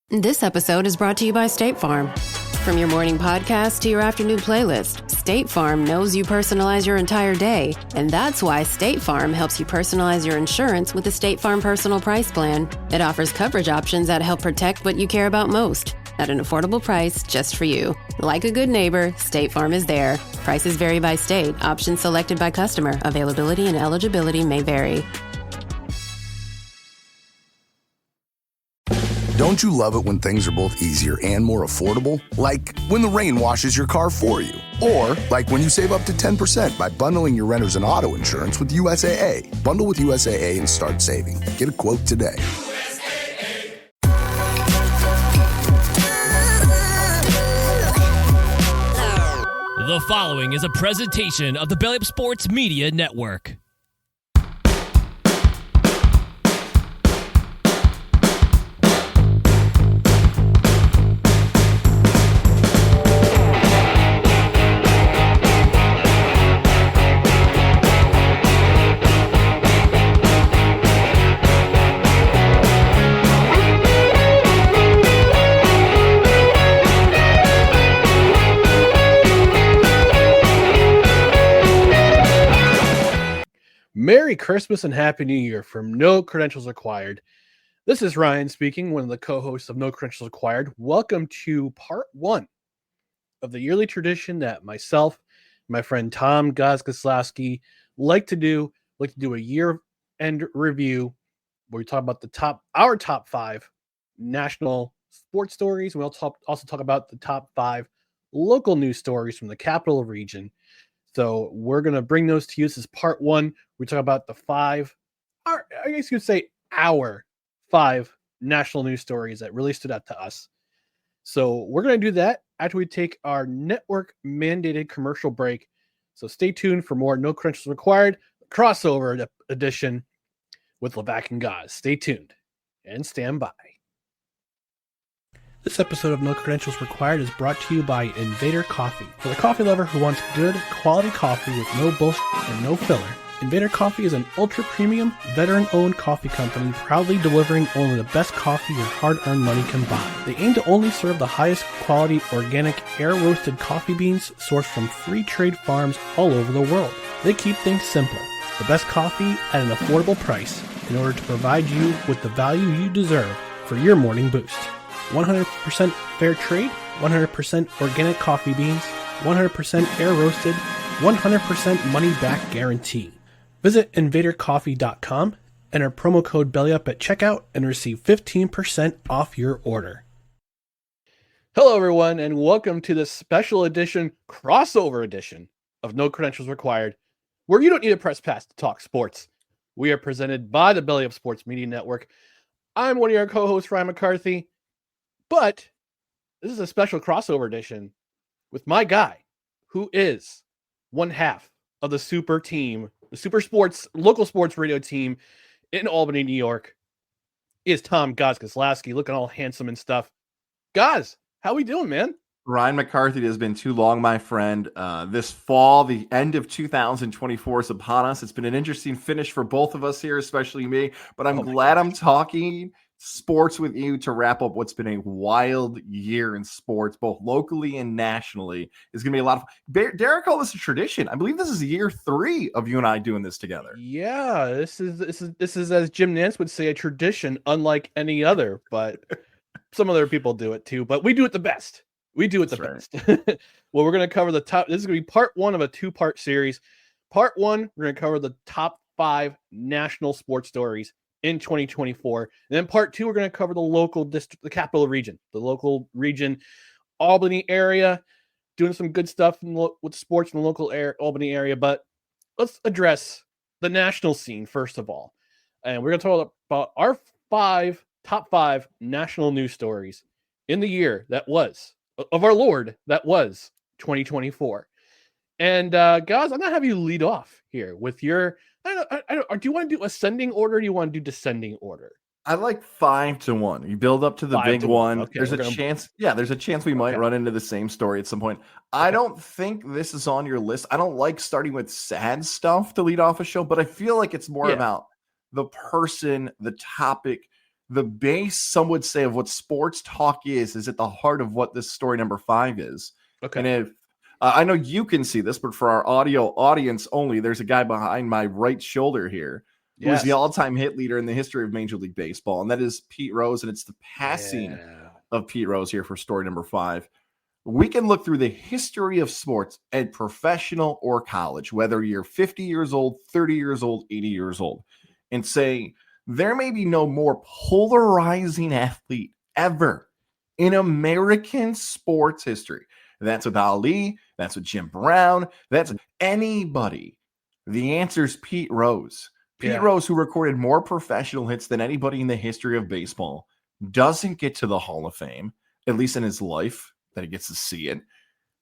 This episode is brought to you by State Farm. From your morning podcast to your afternoon playlist, State Farm knows you personalize your entire day, and that's why State Farm helps you personalize your insurance with the State Farm Personal Price Plan. It offers coverage options that help protect what you care about most at an affordable price just for you. Like a good neighbor, State Farm is there. Prices vary by state. Options selected by customer. Availability and eligibility may vary. Don't you love it when things are both easier and more affordable? Like when the rain washes your car for you. Or like when you save up to 10% by bundling your renters and auto insurance with USAA. Bundle with USAA and start saving. Get a quote today. The following is a presentation of the Belly Up Sports Media Network. Merry Christmas and Happy New Year from No Credentials Required. This is Ryan speaking, one of the co-hosts of No Credentials Required. Welcome to part one of the yearly tradition that myself, my friend Tom Goz Goslowski like to do a year-end review where we talk about our top 5 national sports stories. We also talk about the top 5 local news stories from the capital region. So we're going to bring those to you. This is part one. We talk about our 5 national news stories that really stood out to us. So we're going to do that after we take our network mandated commercial break. So stay tuned for more No Credentials Required crossover edition with Levack and Goz. Stay tuned and stand by. This episode of No Credentials Required is brought to you by Invader Coffee. For the coffee lover who wants good, quality coffee with no bullshit and no filler, Invader Coffee is an ultra-premium, veteran-owned coffee company proudly delivering only the best coffee your hard-earned money can buy. They aim to only serve the highest quality, organic, air-roasted coffee beans sourced from free trade farms all over the world. They keep things simple. The best coffee at an affordable price in order to provide you with the value you deserve for your morning boost. 100% fair trade, 100% organic coffee beans, 100% air roasted, 100% money back guarantee. Visit invadercoffee.com, enter promo code BELLYUP at checkout, and receive 15% off your order. Hello, everyone, and welcome to this special edition, crossover edition of No Credentials Required, where you don't need a press pass to talk sports. We are presented by the Belly Up Sports Media Network. I'm one of your co-hosts, Ryan McCarthy. But this is a special crossover edition with my guy, who is one half of the super team, the super sports, local sports radio team in Albany, New York, is Tom Goz Goslowski, looking all handsome and stuff. Goz, how we doing, man? Ryan McCarthy, it has been too long, my friend. This fall, the end of 2024 is upon us. It's been an interesting finish for both of us here, especially me, but I'm glad I'm talking sports with you to wrap up what's been a wild year in sports, both locally and nationally. It's going to be a lot of fun. Derek called this a tradition. I believe this is year 3 of you and I doing this together. Yeah, this is as Jim Nantz would say, a tradition unlike any other, but some other people do it too, but we do it the best. We do it the best. Well, we're going to cover the top. This is going to be part 1 of a 2-part series. Part 1, we're going to cover the top 5 national sports stories in 2024. And then part 2, we're going to cover the local district, the capital region, Albany area, doing some good stuff with sports in the local Albany area. But let's address the national scene first of all. And we're going to talk about our top 5 national news stories in the year that was, of our Lord, that was 2024. And Goz, I'm going to have you lead off here with your, I don't, do you want to do ascending order or do you want to do descending order? I like 5 to 1. You build up to the big one. Okay, there's a chance we might run into the same story at some point. I don't think this is on your list. I don't like starting with sad stuff to lead off a show, but I feel like it's more about the person, the topic, the base, some would say, of what sports talk is at the heart of what this story number 5 is. Okay. And if I know you can see this, but for our audio audience only, there's a guy behind my right shoulder here who is the all-time hit leader in the history of Major League Baseball, and that is Pete Rose, and it's the passing of Pete Rose here for story number 5. We can look through the history of sports at professional or college, whether you're 50 years old, 30 years old, 80 years old, and say there may be no more polarizing athlete ever in American sports history. That's with Ali. That's with Jim Brown. That's anybody. The answer is Pete Rose. Pete Rose, who recorded more professional hits than anybody in the history of baseball, doesn't get to the Hall of Fame, at least in his life, that he gets to see it.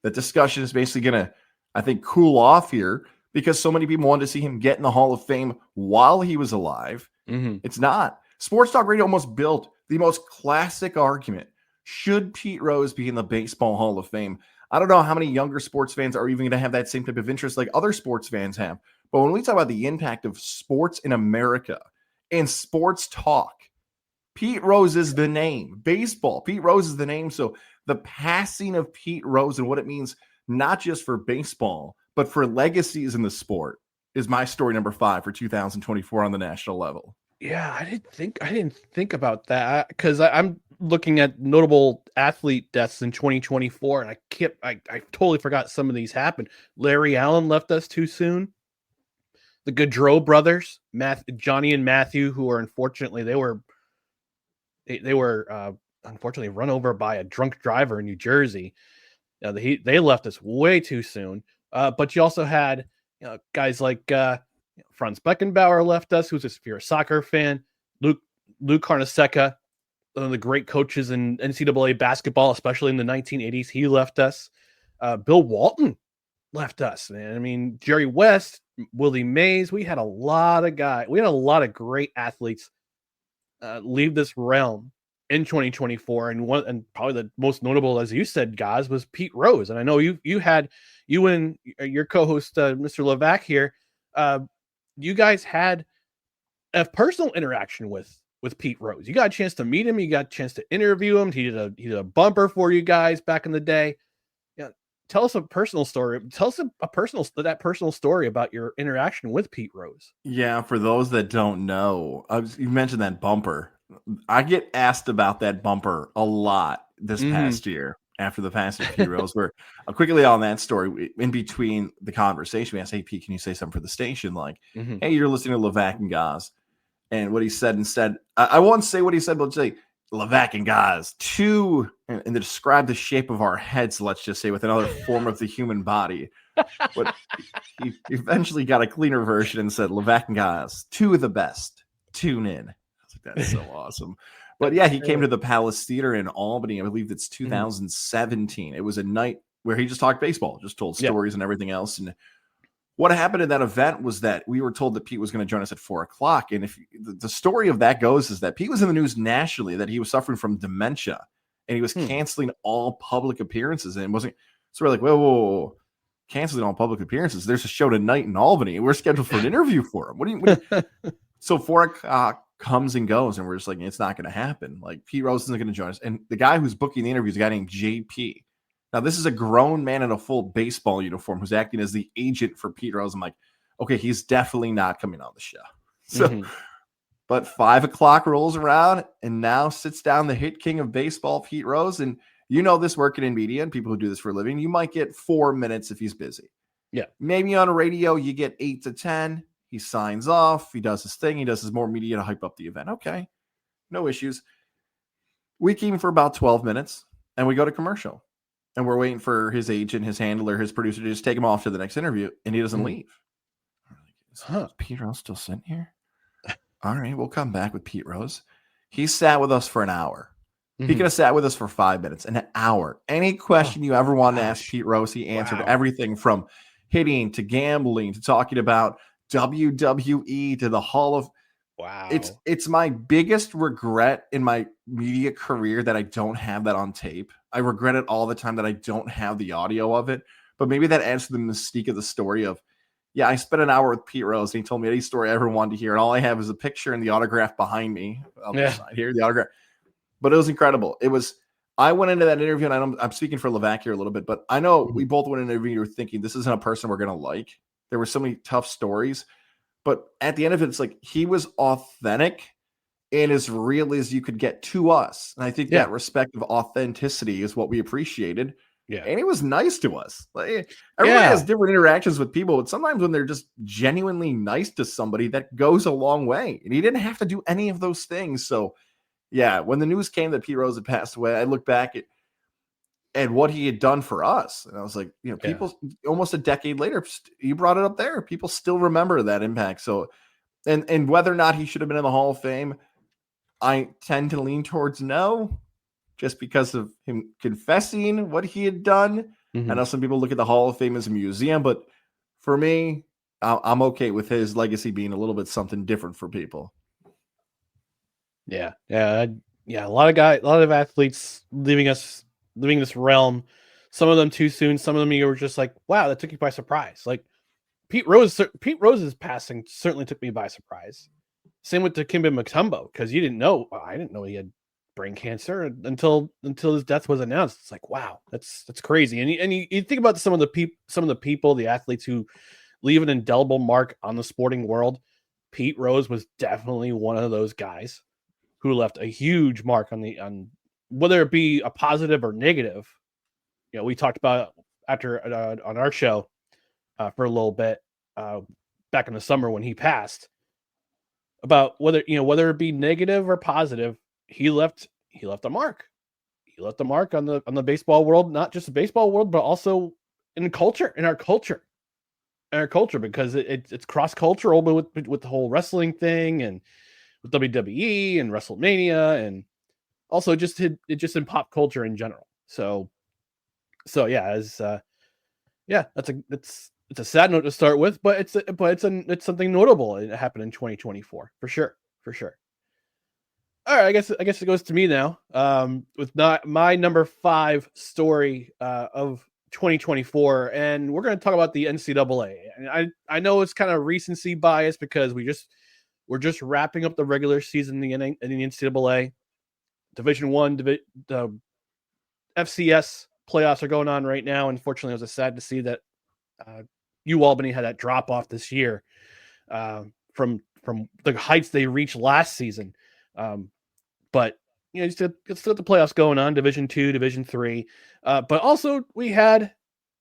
That discussion is basically going to, I think, cool off here because so many people wanted to see him get in the Hall of Fame while he was alive. It's not. Sports Talk Radio almost built the most classic argument. Should Pete Rose be in the Baseball Hall of Fame? I don't know how many younger sports fans are even going to have that same type of interest like other sports fans have. But when we talk about the impact of sports in America and sports talk, Pete Rose is the name. Baseball, Pete Rose is the name. So the passing of Pete Rose and what it means, not just for baseball, but for legacies in the sport, is my story number 5 for 2024 on the national level. Yeah, I didn't think about that because I'm looking at notable athlete deaths in 2024, and I totally forgot some of these happened. Larry Allen left us too soon. The Gaudreau brothers, Johnny and Matthew, who are unfortunately they were unfortunately run over by a drunk driver in New Jersey. They left us way too soon. But you also had guys like Franz Beckenbauer left us, if you're a soccer fan. Luke Carnesecca, one of the great coaches in NCAA basketball, especially in the 1980s, he left us. Bill Walton left us, man. I mean, Jerry West, Willie Mays. We had a lot of guys. We had a lot of great athletes leave this realm in 2024, and probably the most notable, as you said, Goz, was Pete Rose. And I know you and your co-host, Mr. Levack here, you guys had a personal interaction with Pete Rose. You got a chance to meet him. You got a chance to interview him. He did a bumper for you guys back in the day. Tell us a personal story. Tell us that personal story about your interaction with Pete Rose. Yeah, for those that don't know, you mentioned that bumper. I get asked about that bumper a lot this past year after the passing of Pete Rose. Where quickly on that story, in between the conversation, we asked, "Hey Pete, can you say something for the station?" Like, "Hey, you're listening to Levack and Goz," and what he said instead, I won't say what he said, but I'll say Levack and Goz, and to describe the shape of our heads, let's just say, with another form of the human body. But he eventually got a cleaner version and said, Levack and Goz, 2 of the best. Tune in. I was like, that's so awesome. But yeah, he came to the Palace Theater in Albany. I believe it's 2017. It was a night where he just talked baseball, just told stories and everything else. And what happened at that event was that we were told that Pete was going to join us at 4:00. And if the story of that goes is that Pete was in the news nationally that he was suffering from dementia and he was canceling all public appearances. And it wasn't, so we're like, whoa, canceling all public appearances. There's a show tonight in Albany. We're scheduled for an interview for him. What do you So 4:00 comes and goes, and we're just like, it's not going to happen. Like, Pete Rose isn't going to join us. And the guy who's booking the interview is a guy named JP. Now, this is a grown man in a full baseball uniform who's acting as the agent for Pete Rose. I'm like, okay, he's definitely not coming on the show. So, but 5:00 rolls around, and now sits down the hit king of baseball, Pete Rose. And you know this, working in media and people who do this for a living, you might get 4 minutes if he's busy. Yeah. Maybe on a radio, you get 8 to 10. He signs off. He does his thing. He does his more media to hype up the event. Okay. No issues. We keep him for about 12 minutes, and we go to commercial. And we're waiting for his agent, his handler, his producer to just take him off to the next interview, and he doesn't leave. Is Pete Rose still sitting here? All right, we'll come back with Pete Rose. He sat with us for an hour. He could have sat with us for 5 minutes, an hour. Any question you ever wanted to ask Pete Rose, he answered everything from hitting to gambling to talking about WWE to the Hall of. Wow. It's my biggest regret in my media career that I don't have that on tape. I regret it all the time that I don't have the audio of it. But maybe that adds to the mystique of the story of Yeah, I spent an hour with Pete Rose, and he told me any story I ever wanted to hear, and all I have is a picture and the autograph behind me on the side here, the autograph. But it was incredible. I went into that interview, and I'm speaking for Levack here a little bit, but I know we both went into an interview thinking this isn't a person we're going to like. There were so many tough stories, but at the end of it, it's like he was authentic and as real as you could get to us. And I think that respect of authenticity is what we appreciated. Yeah. And he was nice to us. Like, everybody has different interactions with people, but sometimes when they're just genuinely nice to somebody, that goes a long way. And he didn't have to do any of those things. So, yeah, when the news came that Pete Rose had passed away, I looked back at what he had done for us. And I was like, people almost a decade later, you brought it up there. People still remember that impact. So, and whether or not he should have been in the Hall of Fame, I tend to lean towards no, just because of him confessing what he had done. I know some people look at the Hall of Fame as a museum, but for me, I'm okay with his legacy being a little bit something different for people. Yeah. A lot of athletes leaving this realm. Some of them too soon. Some of them you were just like, wow, that took you by surprise. Like Pete Rose's passing certainly took me by surprise. Same with Dikembe Mutombo, because you didn't know. Well, I didn't know he had brain cancer until his death was announced. It's like, wow, that's crazy. And you think about some of the people, the athletes who leave an indelible mark on the sporting world. Pete Rose was definitely one of those guys who left a huge mark on whether it be a positive or negative. We talked about after on our show for a little bit back in the summer when he passed, about whether it be negative or positive, he left a mark. He left a mark on the baseball world, not just the baseball world, but also in our culture, because it's cross cultural, but with the whole wrestling thing and with WWE and WrestleMania, and also just in pop culture in general. So yeah, it's a sad note to start with, but it's something notable. It happened in 2024 for sure. All right, I guess it goes to me now. With my number 5 story of 2024, and we're going to talk about the NCAA. And I know it's kind of recency bias because we're just wrapping up the regular season in the NCAA. Division 1, the FCS playoffs are going on right now. Unfortunately, it was sad to see that Albany had that drop off this year from the heights they reached last season. But it's still the playoffs going on, Division 2, Division 3. But also we had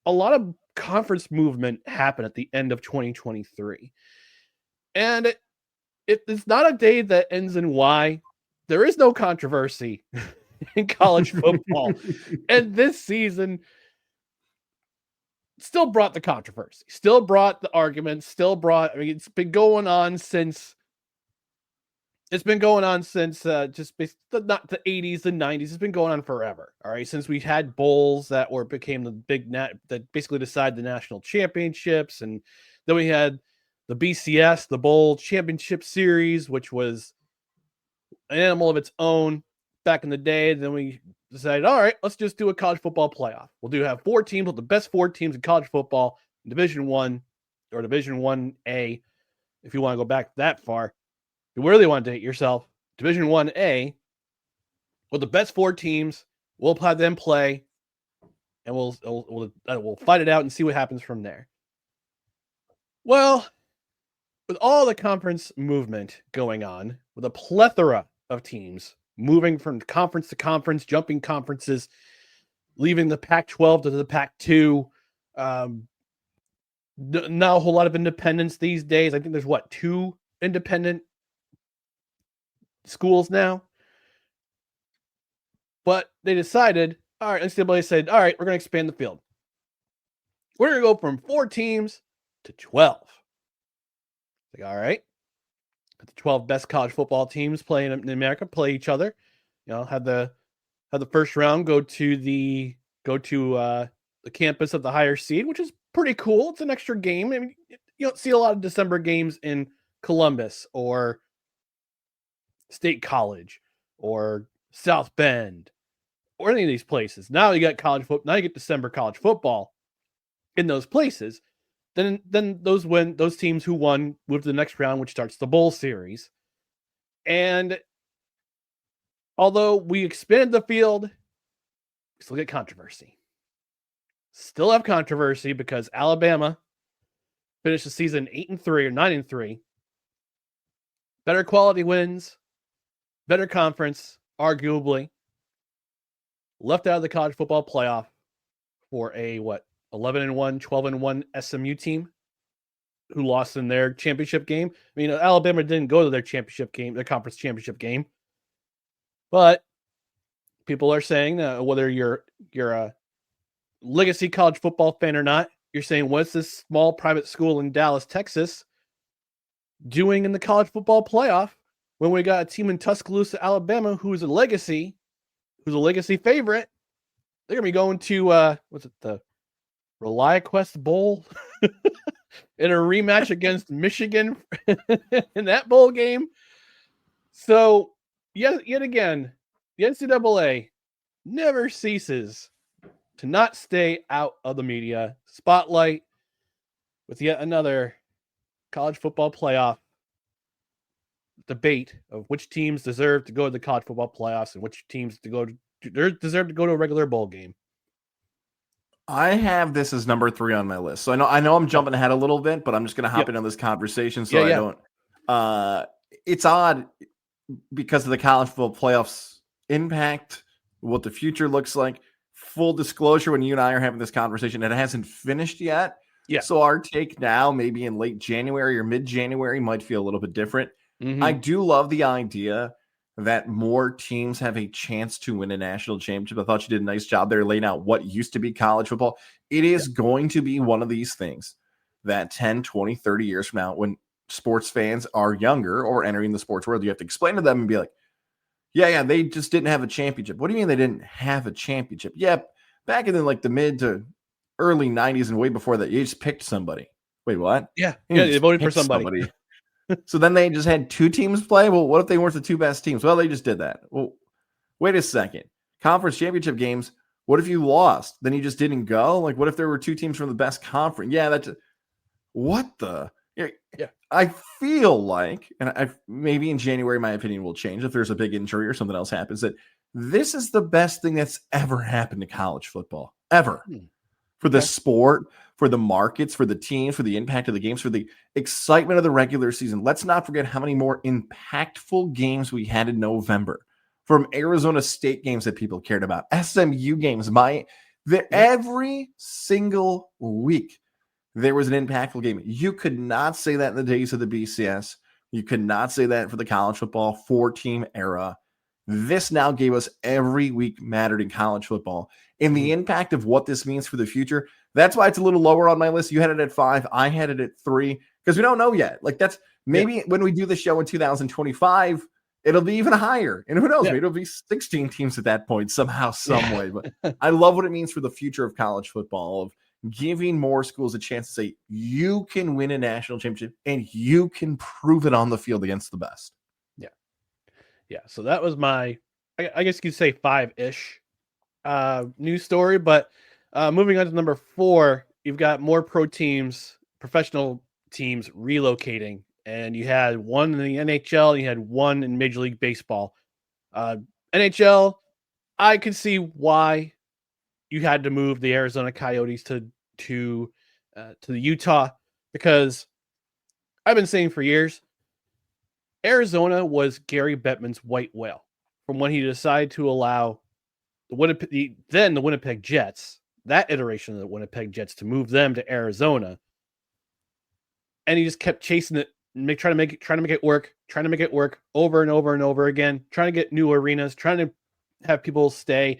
a lot of conference movement happen at the end of 2023. And it's not a day that ends in Y. There is no controversy in college football. And this season still brought the controversy, still brought the arguments, it's been going on since just not the 80s and 90s. It's been going on forever. All right. Since we had bowls that became the big that basically decide the national championships. And then we had the BCS, the Bowl Championship Series, which was an animal of its own back in the day. Then we decided, all right, let's just do a college football playoff. We'll have 4 teams, with the best 4 teams in college football in Division 1 or Division 1A, if you want to go back that far. If you really want to date yourself, Division 1A, with the best 4 teams, we'll have them play, and we'll fight it out and see what happens from there. Well, with all the conference movement going on, with a plethora of teams moving from conference to conference, jumping conferences, leaving the Pac-12 to the Pac-2, not a whole lot of independence these days. I think there's 2 independent schools now. But they decided, all right, NCAA said, all right, we're going to expand the field. We're going to go from 4 teams to 12. Like, all right. The 12 best college football teams playing in America play each other. Have the first round go to the campus of the higher seed, which is pretty cool. It's an extra game. I mean, you don't see a lot of December games in Columbus or State College or South Bend or any of these places. Now you got college football. Now you get December college football in those places. then those teams who won move to the next round, which starts the bowl series. And although we expanded the field, we still get controversy. Still have controversy because Alabama finished the season 8-3 or 9-3. Better quality wins, better conference, arguably. Left out of the college football playoff for a 11-1, 12-1 SMU team who lost in their championship game. I mean, Alabama didn't go to their championship game, their conference championship game. But people are saying whether you're a legacy college football fan or not, you're saying, what's this small private school in Dallas, Texas doing in the college football playoff when we got a team in Tuscaloosa, Alabama, who's a legacy favorite? They're going to be going to, the ReliaQuest Bowl in a rematch against Michigan in that bowl game. So, yet again, the NCAA never ceases to not stay out of the media spotlight with yet another college football playoff debate of which teams deserve to go to the college football playoffs and which teams deserve to go to a regular bowl game. I have this as number 3 on my list. So I know I'm jumping ahead a little bit, but I'm just going to hop in on this conversation so I don't. It's odd because of the college football playoffs impact, what the future looks like. Full disclosure, when you and I are having this conversation, it hasn't finished yet. Yeah. So our take now, maybe in late January or mid-January, might feel a little bit different. Mm-hmm. I do love the idea that more teams have a chance to win a national championship. I thought you did a nice job there laying out what used to be college football. It is going to be one of these things that 10, 20, 30 years from now, when sports fans are younger or entering the sports world, you have to explain to them and be like, yeah, they just didn't have a championship. What do you mean they didn't have a championship? Yeah, back in the mid to early 90s and way before that, you just picked somebody. Wait, what? Yeah, they voted for somebody. So then they just had 2 teams play? Well, what if they weren't the 2 best teams? Well, they just did that. Well, wait a second. Conference championship games, what if you lost? Then you just didn't go? Like, what if there were 2 teams from the best conference? Yeah, what the? Yeah. I feel like, and maybe in January my opinion will change if there's a big injury or something else happens, that this is the best thing that's ever happened to college football, ever. For the sport, for the markets, for the teams, for the impact of the games, for the excitement of the regular season. Let's not forget how many more impactful games we had in November, from Arizona State games that people cared about, SMU games. Every single week there was an impactful game. You could not say that in the days of the BCS. You could not say that for the college football 4-team era. This now gave us every week mattered in college football. And the impact of what this means for the future, that's why it's a little lower on my list. You had it at 5. I had it at 3 because we don't know yet. Like, that's maybe when we do the show in 2025, it'll be even higher. And who knows, maybe it'll be 16 teams at that point somehow, some way. But I love what it means for the future of college football, of giving more schools a chance to say, you can win a national championship and you can prove it on the field against the best. Yeah, so that was my, I guess you could say 5-ish news story. But moving on to number 4, you've got more professional teams relocating. And you had one in the NHL, and you had one in Major League Baseball. NHL, I could see why you had to move the Arizona Coyotes to the Utah, because I've been saying for years, Arizona was Gary Bettman's white whale from when he decided to allow the Winnipeg Jets, that iteration of the Winnipeg Jets, to move them to Arizona. And he just kept chasing it, trying to make it work over and over and over again, trying to get new arenas, trying to have people stay,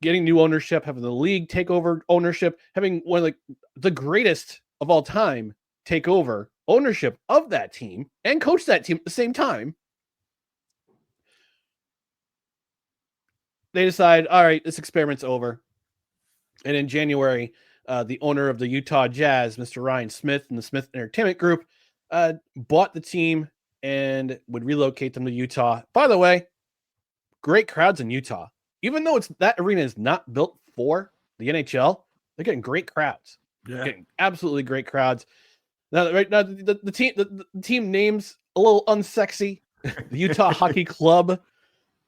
getting new ownership, having the league take over ownership, having one of the greatest of all time take over ownership of that team and coach that team at the same time. They decide, all right, this experiment's over. And in January, the owner of the Utah Jazz, Mr. Ryan Smith, and the Smith Entertainment Group bought the team and would relocate them to Utah. By the way, great crowds in Utah. Even though that arena is not built for the NHL, they're getting great crowds. Getting absolutely great crowds. Now, right now, the team name's a little unsexy, the Utah Hockey Club,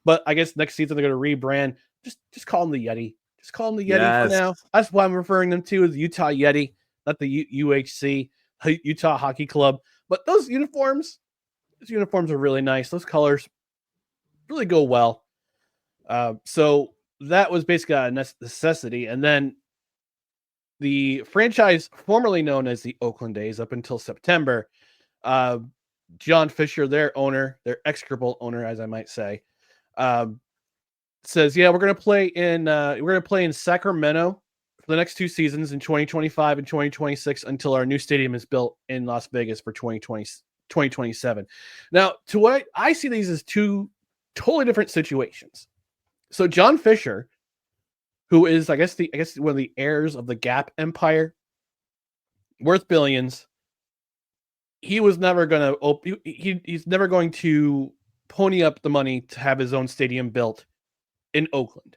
but I guess next season they're going to rebrand. Just call them the Yeti. Just call them the Yeti for now. That's why I'm referring them to as the Utah Yeti, not the UHC, Utah Hockey Club. But those uniforms are really nice. Those colors really go well. So that was basically a necessity. And then the franchise formerly known as the Oakland A's up until September, John Fisher, their owner, their execrable owner, as I might say, says, "Yeah, we're going to play in Sacramento for the next 2 seasons in 2025 and 2026 until our new stadium is built in Las Vegas for 2027. Now, to what I see these as 2 totally different situations. So John Fisher, who is, I guess one of the heirs of the Gap Empire, worth billions. He was never going to he's never going to pony up the money to have his own stadium built in Oakland.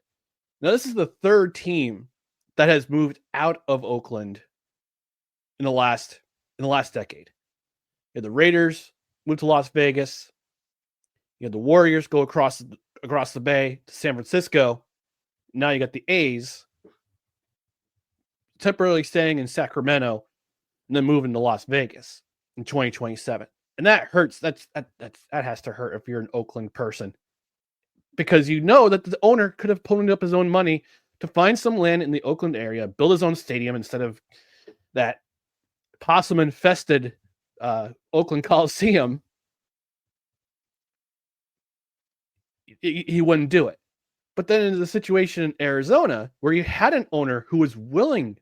Now, this is the 3rd team that has moved out of Oakland in the last decade. You had the Raiders move to Las Vegas. You had the Warriors go across the bay to San Francisco. Now you got the A's temporarily staying in Sacramento and then moving to Las Vegas in 2027. And that hurts. That has to hurt if you're an Oakland person, because you know that the owner could have ponied up his own money to find some land in the Oakland area, build his own stadium instead of that possum-infested Oakland Coliseum. He wouldn't do it. But then in the situation in Arizona, where you had an owner who was willing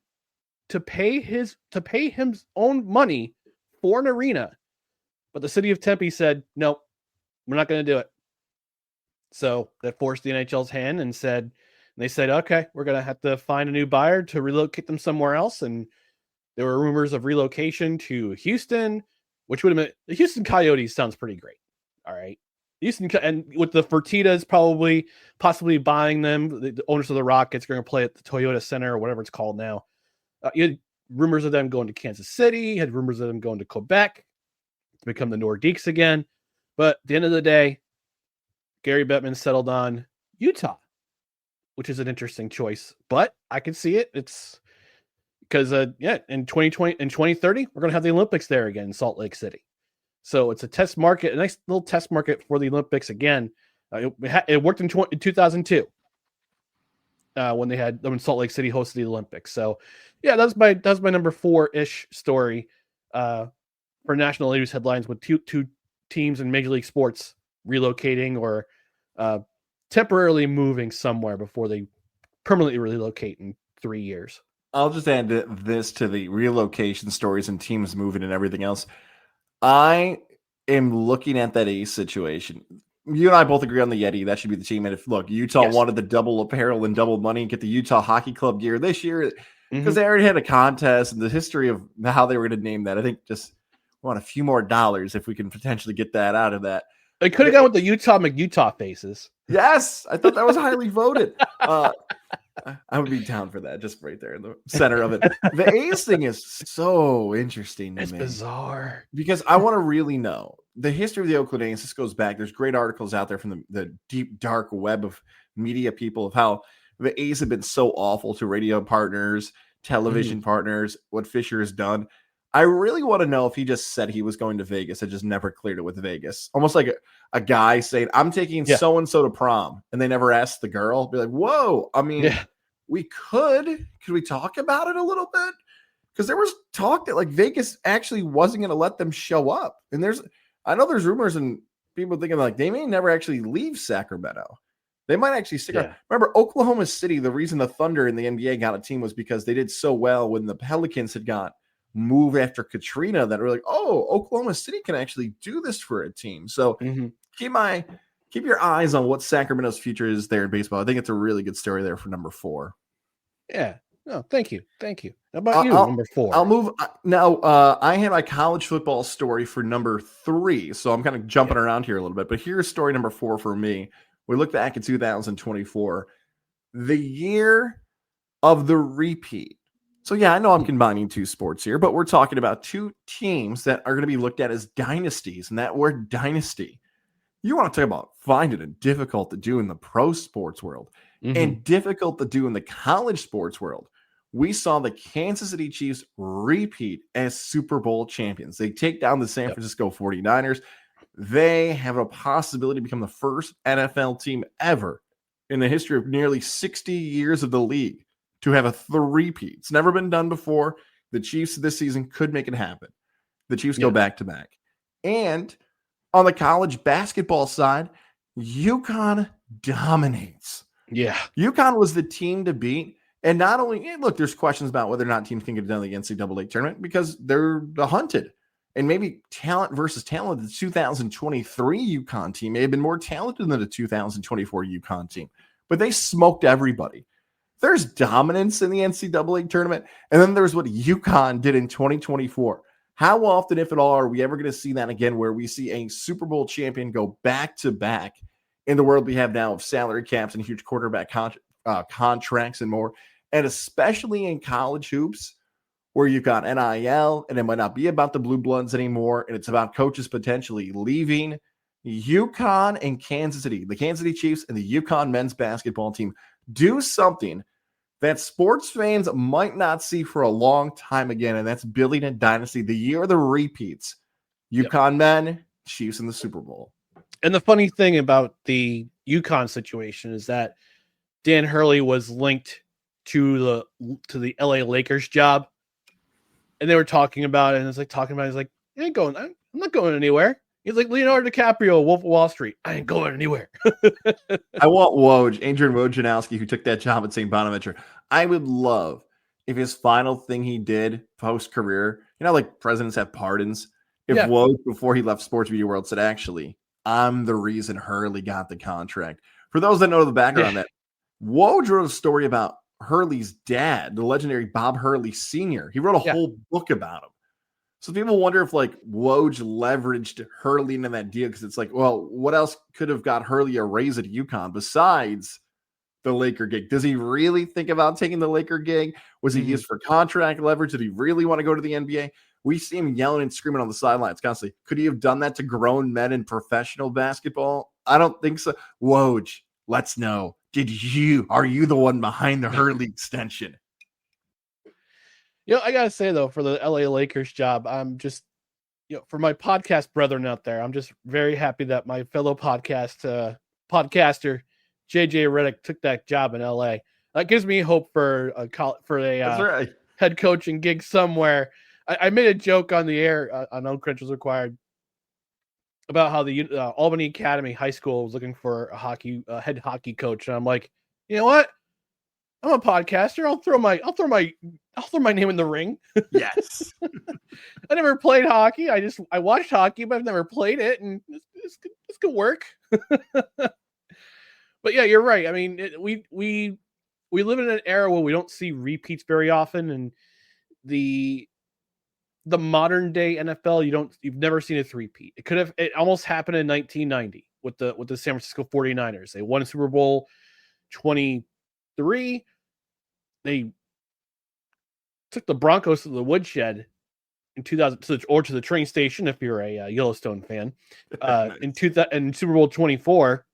to pay his own money for an arena, but the city of Tempe said, "No, we're not going to do it." So that forced the NHL's hand, and they said, "Okay, we're going to have to find a new buyer to relocate them somewhere else." And there were rumors of relocation to Houston, which would have been the Houston Coyotes. Sounds pretty great. All right. Houston, and with the Fertittas possibly buying them, the owners of the Rockets are going to play at the Toyota Center or whatever it's called now. You had rumors of them going to Kansas City. You had rumors of them going to Quebec to become the Nordiques again. But at the end of the day, Gary Bettman settled on Utah, which is an interesting choice. But I can see it. It's because in 2030, we're going to have the Olympics there again in Salt Lake City. So it's a test market, a nice little test market for the Olympics again. It worked in 2002 when Salt Lake City hosted the Olympics. So yeah, that's my number 4-ish story for national news headlines, with two teams in Major League Sports relocating or temporarily moving somewhere before they permanently relocate in 3 years. I'll just add this to the relocation stories and teams moving and everything else. I am looking at that Ace situation. You and I both agree on the Yeti. That should be the team. And if Utah wanted the double apparel and double money and get the Utah Hockey Club gear this year, because they already had a contest and the history of how they were going to name that, I think just want a few more dollars if we can potentially get that out of that. They could have gone with the Utah McUtah faces. Yes, I thought that was highly voted. I would be down for that, just right there in the center of it. The A's thing is so interesting to me. It's bizarre. Because I want to really know the history of the Oakland A's. This goes back. There's great articles out there from the deep, dark web of media people of how the A's have been so awful to radio partners, television partners, what Fisher has done. I really want to know if he just said he was going to Vegas and just never cleared it with Vegas. Almost like a guy saying, "I'm taking so-and-so to prom," and they never asked the girl. Be like, whoa. I mean, we could we talk about it a little bit? Because there was talk that like Vegas actually wasn't going to let them show up. And I know there's rumors and people thinking like they may never actually leave Sacramento. They might actually stick around. Remember, Oklahoma City, the reason the Thunder in the NBA got a team was because they did so well when the Pelicans had got move after Katrina that were like, oh, Oklahoma City can actually do this for a team. So keep your eyes on what Sacramento's future is there in baseball. I think it's a really good story there for number 4. Yeah. No, thank you. How about you, number 4? I'll move now. I had my college football story for number 3, so I'm kind of jumping around here a little bit. But here's story number 4 for me. We look back at 2024, the year of the repeat. So, yeah, I know I'm combining two sports here, but we're talking about two teams that are going to be looked at as dynasties. And that word dynasty, you want to talk about finding it difficult to do in the pro sports world and difficult to do in the college sports world. We saw the Kansas City Chiefs repeat as Super Bowl champions. They take down the San Francisco 49ers. They have a possibility to become the first NFL team ever in the history of nearly 60 years of the league to have a three-peat. It's never been done before. The Chiefs this season could make it happen. The Chiefs go back to back. And on the college basketball side, UConn dominates. Yeah. UConn was the team to beat. And not only, look, there's questions about whether or not teams can get done in the NCAA tournament because they're the hunted. And maybe talent versus talent, the 2023 UConn team may have been more talented than the 2024 UConn team. But they smoked everybody. There's dominance in the NCAA tournament. And then there's what UConn did in 2024. How often, if at all, are we ever going to see that again where we see a Super Bowl champion go back-to-back in the world we have now of salary caps and huge quarterback contracts and more, and especially in college hoops where you've got NIL and it might not be about the blue bloods anymore and it's about coaches potentially leaving. UConn and Kansas City, the Kansas City Chiefs and the UConn men's basketball team do something that sports fans might not see for a long time again, and that's building a dynasty. The year of the repeats. UConn men, Chiefs in the Super Bowl. And the funny thing about the UConn situation is that Dan Hurley was linked to the LA Lakers job, and they were talking about it, and it's like he's like, I ain't going, I'm not going anywhere. He's like Leonardo DiCaprio, Wolf of Wall Street. I ain't going anywhere. I want Adrian Wojnarowski, who took that job at St. Bonaventure. I would love if his final thing he did post-career, like presidents have pardons, if Woj, before he left Sports Media World, said, actually, I'm the reason Hurley got the contract. For those that know the background on that, Woj wrote a story about Hurley's dad, the legendary Bob Hurley Sr. He wrote a whole book about him. So people wonder if Woj leveraged Hurley into that deal because it's like, well, what else could have got Hurley a raise at UConn besides the Laker gig? Does he really think about taking the Laker gig? Was he used for contract leverage? Did he really want to go to the NBA? We see him yelling and screaming on the sidelines constantly. Could he have done that to grown men in professional basketball? I don't think so. Woj, let's know. Are you the one behind the Hurley extension? I gotta say though, for the LA Lakers job, I'm just, for my podcast brethren out there, I'm just very happy that my fellow podcaster JJ Redick took that job in LA. That gives me hope for a head coaching gig somewhere. I made a joke on the air on No Credentials Required about how the Albany Academy High School was looking for a head hockey coach, and I'm like, you know what? I'm a podcaster. I'll throw my name in the ring. Yes. I never played hockey. I watched hockey, but I've never played it, and this could work. But yeah, you're right. I mean, we live in an era where we don't see repeats very often, and the modern day NFL, you've never seen a three-peat. It almost happened in 1990 with the San Francisco 49ers. They won Super Bowl 23. They took the Broncos to the woodshed in 2000, or to the train station if you're a Yellowstone fan. Nice. In Super Bowl 24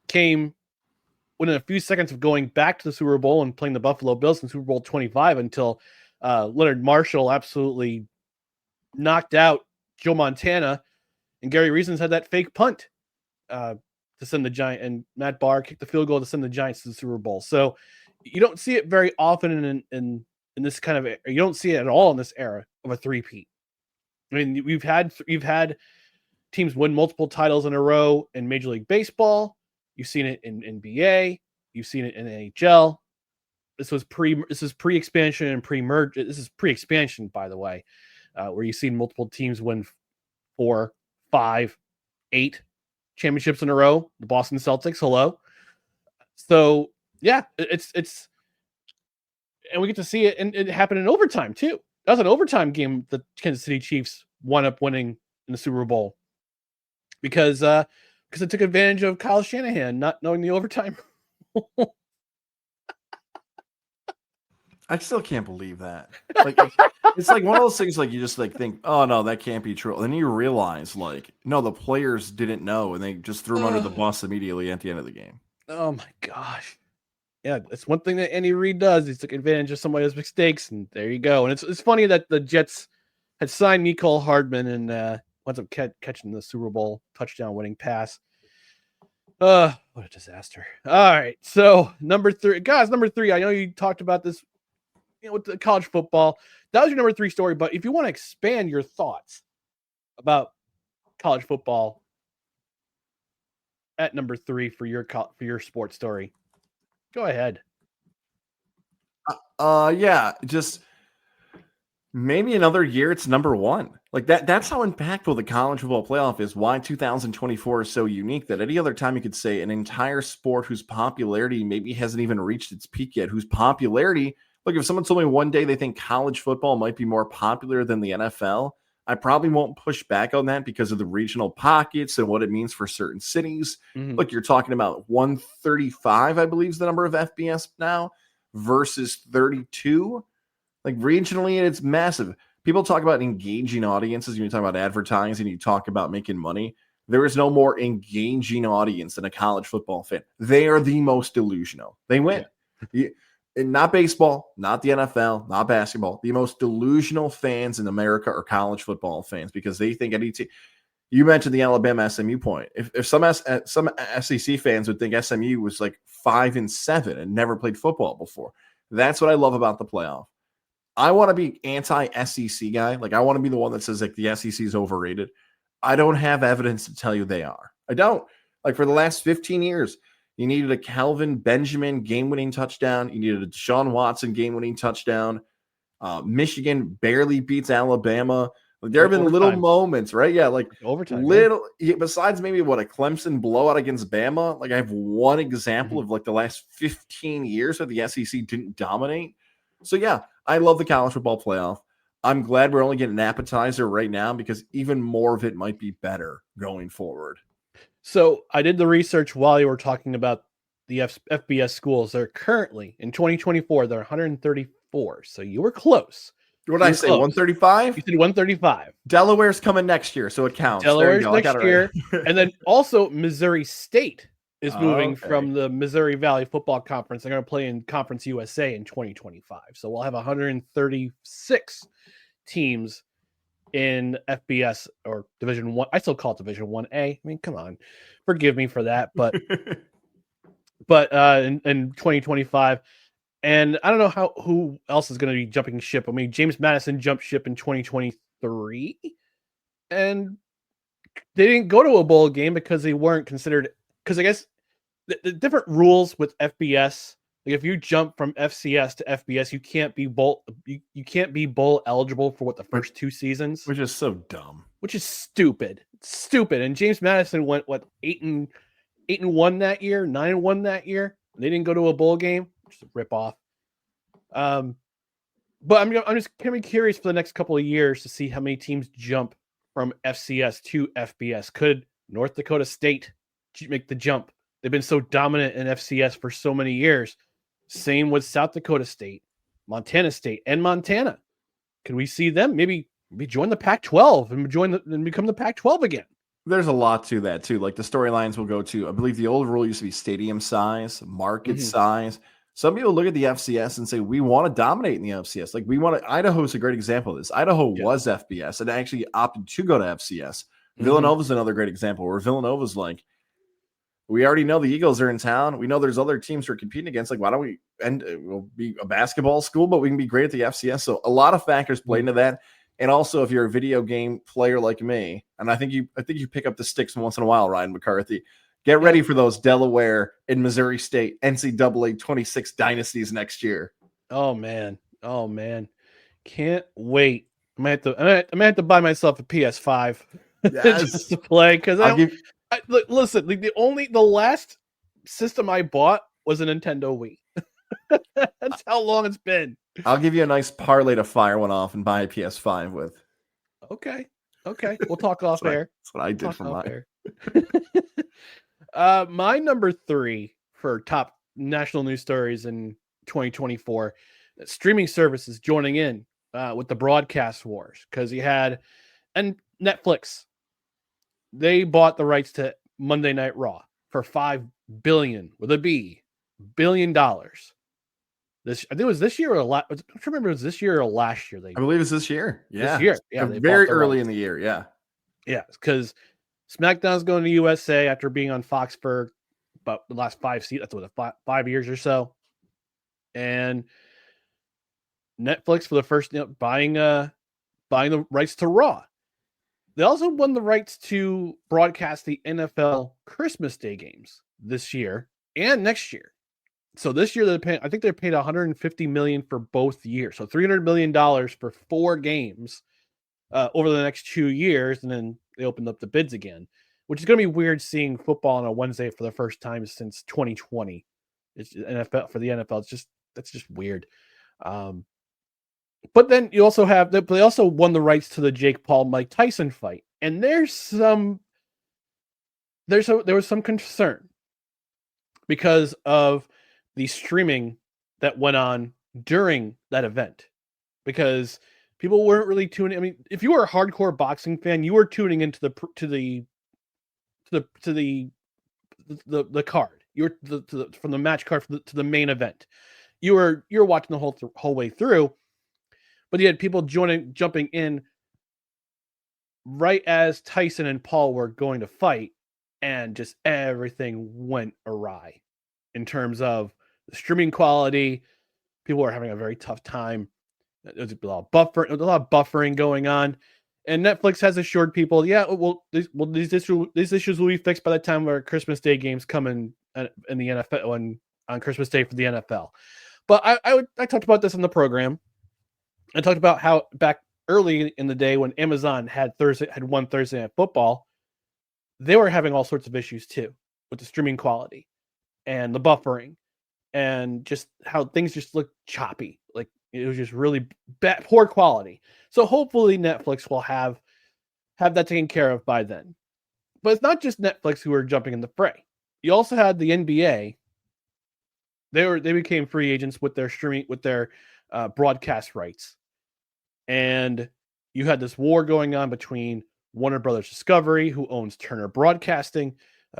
came within a few seconds of going back to the Super Bowl and playing the Buffalo Bills in Super Bowl 25 until Leonard Marshall absolutely knocked out Joe Montana, and Gary Reasons had that fake punt to send the Giants, and Matt Barr kicked the field goal to send the Giants to the Super Bowl. So you don't see it very often in this kind of, you don't see it at all in this era of a three-peat. I mean, you've had teams win multiple titles in a row in Major League Baseball. You've seen it in NBA. You've seen it in NHL. This is pre-expansion and pre-merge. This is pre-expansion, by the way, where you've seen multiple teams win 4, 5, 8 championships in a row. The Boston Celtics, hello. So yeah, it's and we get to see it, and it happened in overtime too. That was an overtime game the Kansas City Chiefs wound up winning in the Super Bowl because it took advantage of Kyle Shanahan not knowing the overtime. I still can't believe that. Like, it's like one of those things. Like you just like think, oh no, that can't be true. And then you realize, like, no, the players didn't know, and they just threw him under the bus immediately at the end of the game. Oh my gosh. Yeah, it's one thing that Andy Reid does. He took advantage of somebody's mistakes, and there you go. And it's funny that the Jets had signed Mecole Hardman and winds up catching the Super Bowl touchdown winning pass. What a disaster. All right, so number 3. Guys, number 3, I know you talked about this, with the college football. That was your number 3 story, but if you want to expand your thoughts about college football at number 3 for your sports story, go ahead. Yeah, just maybe another year it's number 1. Like that's how impactful the college football playoff is. Why 2024 is so unique that any other time you could say an entire sport whose popularity maybe hasn't even reached its peak yet, whose popularity, look, if someone told me one day they think college football might be more popular than the NFL, I probably won't push back on that because of the regional pockets and what it means for certain cities. Mm-hmm. Look, you're talking about 135, I believe is the number of FBS now versus 32. Like regionally, it's massive. People talk about engaging audiences. When you talk about advertising, you talk about making money. There is no more engaging audience than a college football fan. They are the most delusional. They win. Yeah. Not baseball, not the NFL, not basketball. The most delusional fans in America are college football fans because they think any team. You mentioned the Alabama SMU point. If some SEC fans would think SMU was like 5-7 and never played football before, that's what I love about the playoff. I want to be anti-SEC guy. Like I want to be the one that says like the SEC is overrated. I don't have evidence to tell you they are. I don't. Like for the last 15 years, you needed a Calvin Benjamin game-winning touchdown. You needed a Deshaun Watson game-winning touchdown. Michigan barely beats Alabama. Like there have been little moments, right? Yeah, like overtime. Little besides maybe what a Clemson blowout against Bama. Like I have one example of like the last 15 years that the SEC didn't dominate. So yeah, I love the college football playoff. I'm glad we're only getting an appetizer right now because even more of it might be better going forward. So I did the research while you were talking about the FBS schools. They're currently in 2024, they're 134. So you were close. What did I say? 135? You said 135. Delaware's coming next year, so it counts. Delaware's next year. And then also Missouri State is moving from the Missouri Valley Football Conference. They're going to play in Conference USA in 2025. So we'll have 136 teams in FBS or Division 1. I still call it Division 1A. I mean, come on. Forgive me for that, but in 2025. And I don't know who else is going to be jumping ship. I mean, James Madison jumped ship in 2023, and they didn't go to a bowl game because they weren't considered. Because I guess the different rules with FBS, like if you jump from FCS to FBS, you can't be bowl. You can't be bowl eligible for the first 2 seasons, which is so dumb. Which is stupid. Stupid. And James Madison went 8-1 that year, 9-1 that year. They didn't go to a bowl game. Just a rip off. But I'm just gonna be curious for the next couple of years to see how many teams jump from FCS to FBS. Could North Dakota State make the jump? They've been so dominant in FCS for so many years. Same with South Dakota State, Montana State, and Montana. Can we see them maybe join the Pac-12 and become the Pac-12 again? There's a lot to that too. Like the storylines will go to, I believe the old rule used to be stadium size, market size. Some people look at the FCS and say, we want to dominate in the FCS. Like Idaho's a great example of this. Idaho was FBS and actually opted to go to FCS. Villanova's another great example where Villanova's like, we already know the Eagles are in town. We know there's other teams we're competing against. Like, why don't we we'll be a basketball school, but we can be great at the FCS. So a lot of factors play into that. And also, if you're a video game player like me, and I think you pick up the sticks once in a while, Ryan McCarthy, get ready for those Delaware and Missouri State NCAA 26 dynasties next year. Oh man, can't wait. I might have to buy myself a PS5 just to play because listen. The last system I bought was a Nintendo Wii. That's how long it's been. I'll give you a nice parlay to fire one off and buy a PS5 with. Okay. We'll talk off air. That's what I did for mine. My number 3 for top national news stories in 2024 streaming services joining in with the broadcast wars, because and Netflix, they bought the rights to Monday Night Raw for $5 billion dollars. I think it was this year or I don't remember if it was this year or last year. I believe it's this year. Yeah, this year. Yeah, very early in the year. Yeah, yeah, because SmackDown's going to USA after being on Fox for about the last 5 seasons. That's what 5 years or so, and Netflix for the first buying the rights to Raw. They also won the rights to broadcast the NFL Christmas Day games this year and next year. So this year I think they paid $150 million for both years. So $300 million for 4 games over the next 2 years, and then they opened up the bids again, which is going to be weird seeing football on a Wednesday for the first time since 2020. It's NFL for the NFL. That's just weird. But then you also have they also won the rights to the Jake Paul Mike Tyson fight, and there was some concern because of the streaming that went on during that event, because people weren't really tuning. I mean, if you were a hardcore boxing fan, you were tuning into the card. You were from the match card to the main event. You were watching the whole way through. But you had people jumping in right as Tyson and Paul were going to fight, and just everything went awry in terms of the streaming quality. People were having a very tough time. There was a lot of buffering going on, and Netflix has assured people, these issues will be fixed by the time our Christmas Day games come in the NFL on Christmas Day for the NFL. But I talked about this on the program. I talked about how back early in the day when Amazon had won Thursday Night Football, they were having all sorts of issues too with the streaming quality and the buffering and just how things just looked choppy. Like it was just really poor quality. So hopefully Netflix will have that taken care of by then. But it's not just Netflix who are jumping in the fray. You also had the NBA. They became free agents with their streaming, with their broadcast rights. And you had this war going on between Warner Brothers Discovery, who owns Turner Broadcasting,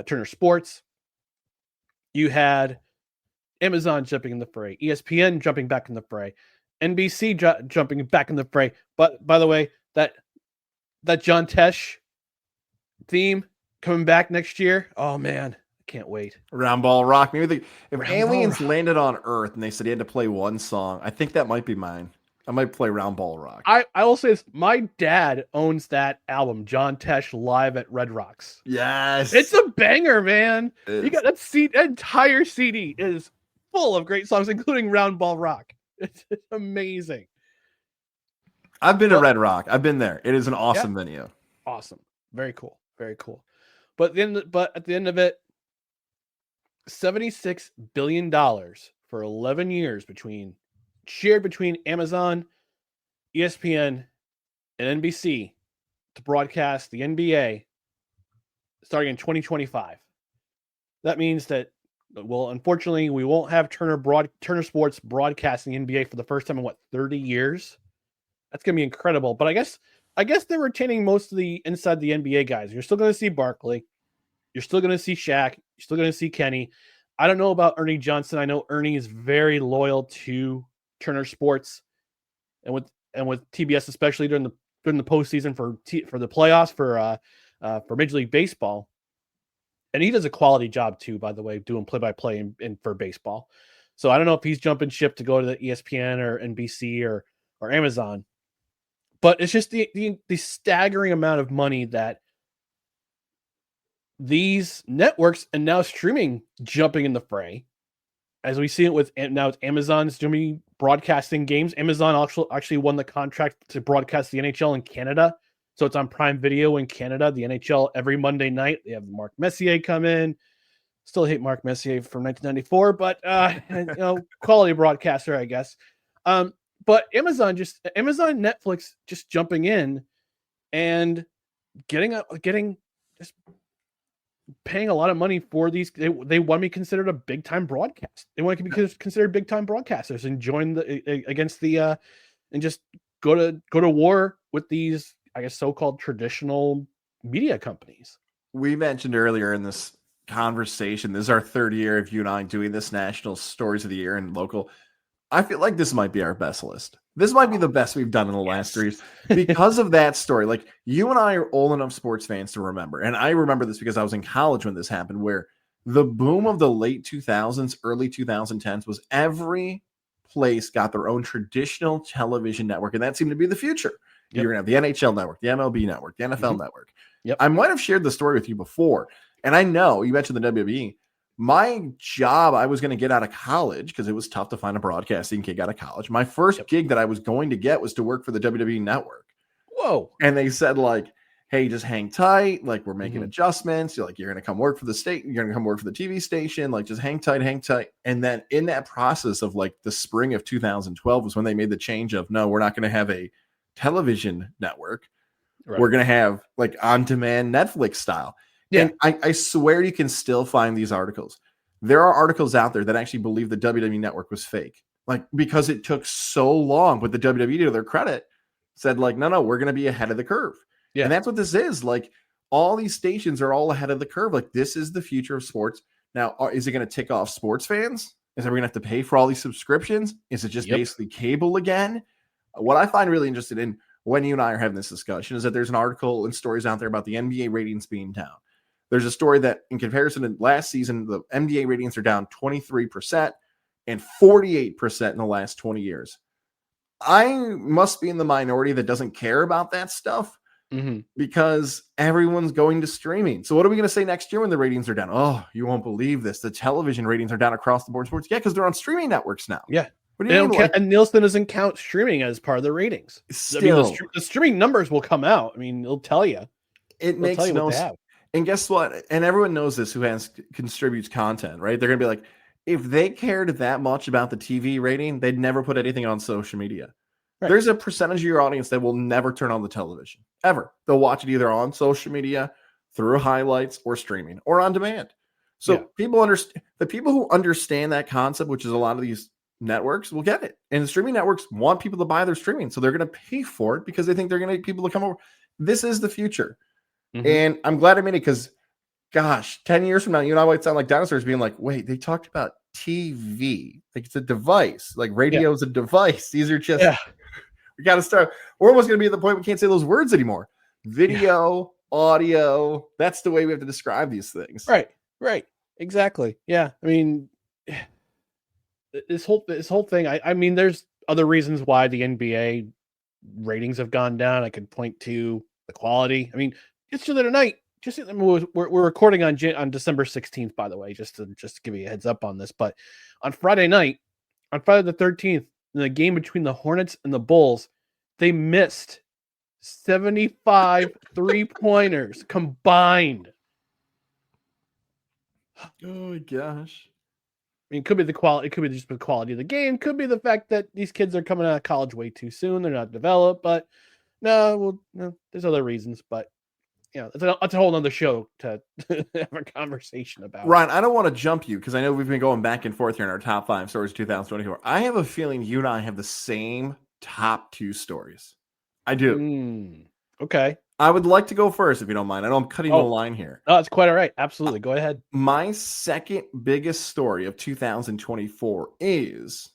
Turner Sports. You had Amazon jumping in the fray, ESPN jumping back in the fray, NBC jumping back in the fray. But by the way, that John Tesh theme coming back next year. Oh man, I can't wait. Round Ball Rock. Maybe if aliens landed on Earth and they said he had to play one song, I think that might be mine. I might play Round Ball Rock. I will say this. My dad owns that album, John Tesh Live at Red Rocks. Yes. It's a banger, man. You got that entire CD is full of great songs, including Round Ball Rock. It's amazing. I've been to Red Rock. I've been there. It is an awesome venue. Awesome. Very cool. Very cool. But at the end of it, $76 billion for 11 years shared between Amazon, ESPN, and NBC to broadcast the NBA starting in 2025. That means that, well, unfortunately, we won't have Turner Sports broadcasting the NBA for the first time in 30 years. That's going to be incredible. But I guess they're retaining most of the inside the NBA guys. You're still going to see Barkley. You're still going to see Shaq. You're still going to see Kenny. I don't know about Ernie Johnson. I know Ernie is very loyal to Turner Sports, and with TBS, especially during the postseason for the playoffs for Major League Baseball, and he does a quality job too. By the way, doing play-by-play in for baseball. So I don't know if he's jumping ship to go to the ESPN or NBC or Amazon, but it's just the staggering amount of money that these networks and now streaming jumping in the fray. As we see it with now, it's Amazon's doing broadcasting games. Amazon actually won the contract to broadcast the NHL in Canada. So it's on Prime Video in Canada. The NHL every Monday night. They have Mark Messier come in. Still hate Mark Messier from 1994, but quality broadcaster, I guess. But Amazon, Netflix just jumping in and getting just paying a lot of money for these. They want to be considered a big time broadcast. They want to be considered big time broadcasters and join against the and just go to war with these, I guess, so-called traditional media companies. We mentioned earlier in this conversation, this is our third year of you and I doing this national stories of the year and local. I feel like this might be our best list. This might be the best we've done in the last 3 years because of that story. Like, you and I are old enough sports fans to remember, and I remember this because I was in college when this happened, where the boom of the late 2000s, early 2010s was every place got their own traditional television network, and that seemed to be the future. Yep. You're going to have the NHL network, the MLB network, the NFL network. Yep. I might have shared the story with you before, and I know you mentioned the WWE. My job, I was going to get out of college because it was tough to find a broadcasting gig out of college. My first gig that I was going to get was to work for the WWE network. Whoa. And they said, like, hey, just hang tight. Like, we're making adjustments. You're going to come work for the state. You're going to come work for the TV station. Like, just hang tight, hang tight. And then in that process of like the spring of 2012 was when they made the change of, no, we're not going to have a television network. Right. We're going to have like on-demand Netflix style. Yeah. And I swear you can still find these articles. There are articles out there that actually believe the WWE network was fake. Like, because it took so long, but the WWE, to their credit, said like, no, we're going to be ahead of the curve. Yeah. And that's what this is. Like, all these stations are all ahead of the curve. Like, this is the future of sports. Now, is it going to tick off sports fans? Is everyone going to have to pay for all these subscriptions? Is it just basically cable again? What I find really interested in when you and I are having this discussion is that there's an article and stories out there about the NBA ratings being down. There's a story that in comparison to last season, the NBA ratings are down 23% and 48% in the last 20 years. I must be in the minority that doesn't care about that stuff because everyone's going to streaming. So what are we going to say next year when the ratings are down? Oh, you won't believe this. The television ratings are down across the board sports. Yeah, because they're on streaming networks now. Yeah. What do you mean? And Nielsen doesn't count streaming as part of the ratings. Still, I mean, the streaming numbers will come out. I mean, it'll tell you. It makes no sense. And guess what? And everyone knows this who contributes content, right? They're going to be like, if they cared that much about the TV rating, they'd never put anything on social media. Right. There's a percentage of your audience that will never turn on the television, ever. They'll watch it either on social media, through highlights, or streaming, or on demand. So people understand, the people who understand that concept, which is a lot of these networks, will get it. And the streaming networks want people to buy their streaming. So they're going to pay for it because they think they're going to get people to come over. This is the future. And I'm glad I made it because, gosh, 10 years from now, you and I might sound like dinosaurs being like, wait, they talked about TV. Like, it's a device. Like, radio is a device. These are just, we got to start. We're almost going to be at the point we can't say those words anymore. Video, audio, that's the way we have to describe these things. Right. Exactly. Yeah. I mean, this whole thing, I mean, there's other reasons why the NBA ratings have gone down. I could point to the quality. I mean, just the other night, we're recording on December 16th, by the way, just to give you a heads up on this. But on Friday night, on Friday the 13th, in the game between the Hornets and the Bulls, they missed 75 3-pointers combined. Oh my gosh. I mean, it could be the quality. It could be just the quality of the game. Could be the fact that these kids are coming out of college way too soon. They're not developed. But no, there's other reasons. But it's a whole nother show to have a conversation about. Ryan, I don't want to jump you because I know we've been going back and forth here in our top 5 stories 2024. I have a feeling you and I have the same top 2 stories. I do. Okay. I would like to go first if you don't mind. I know I'm cutting the line here. No, it's quite all right. Absolutely. Go ahead. My second biggest story of 2024 is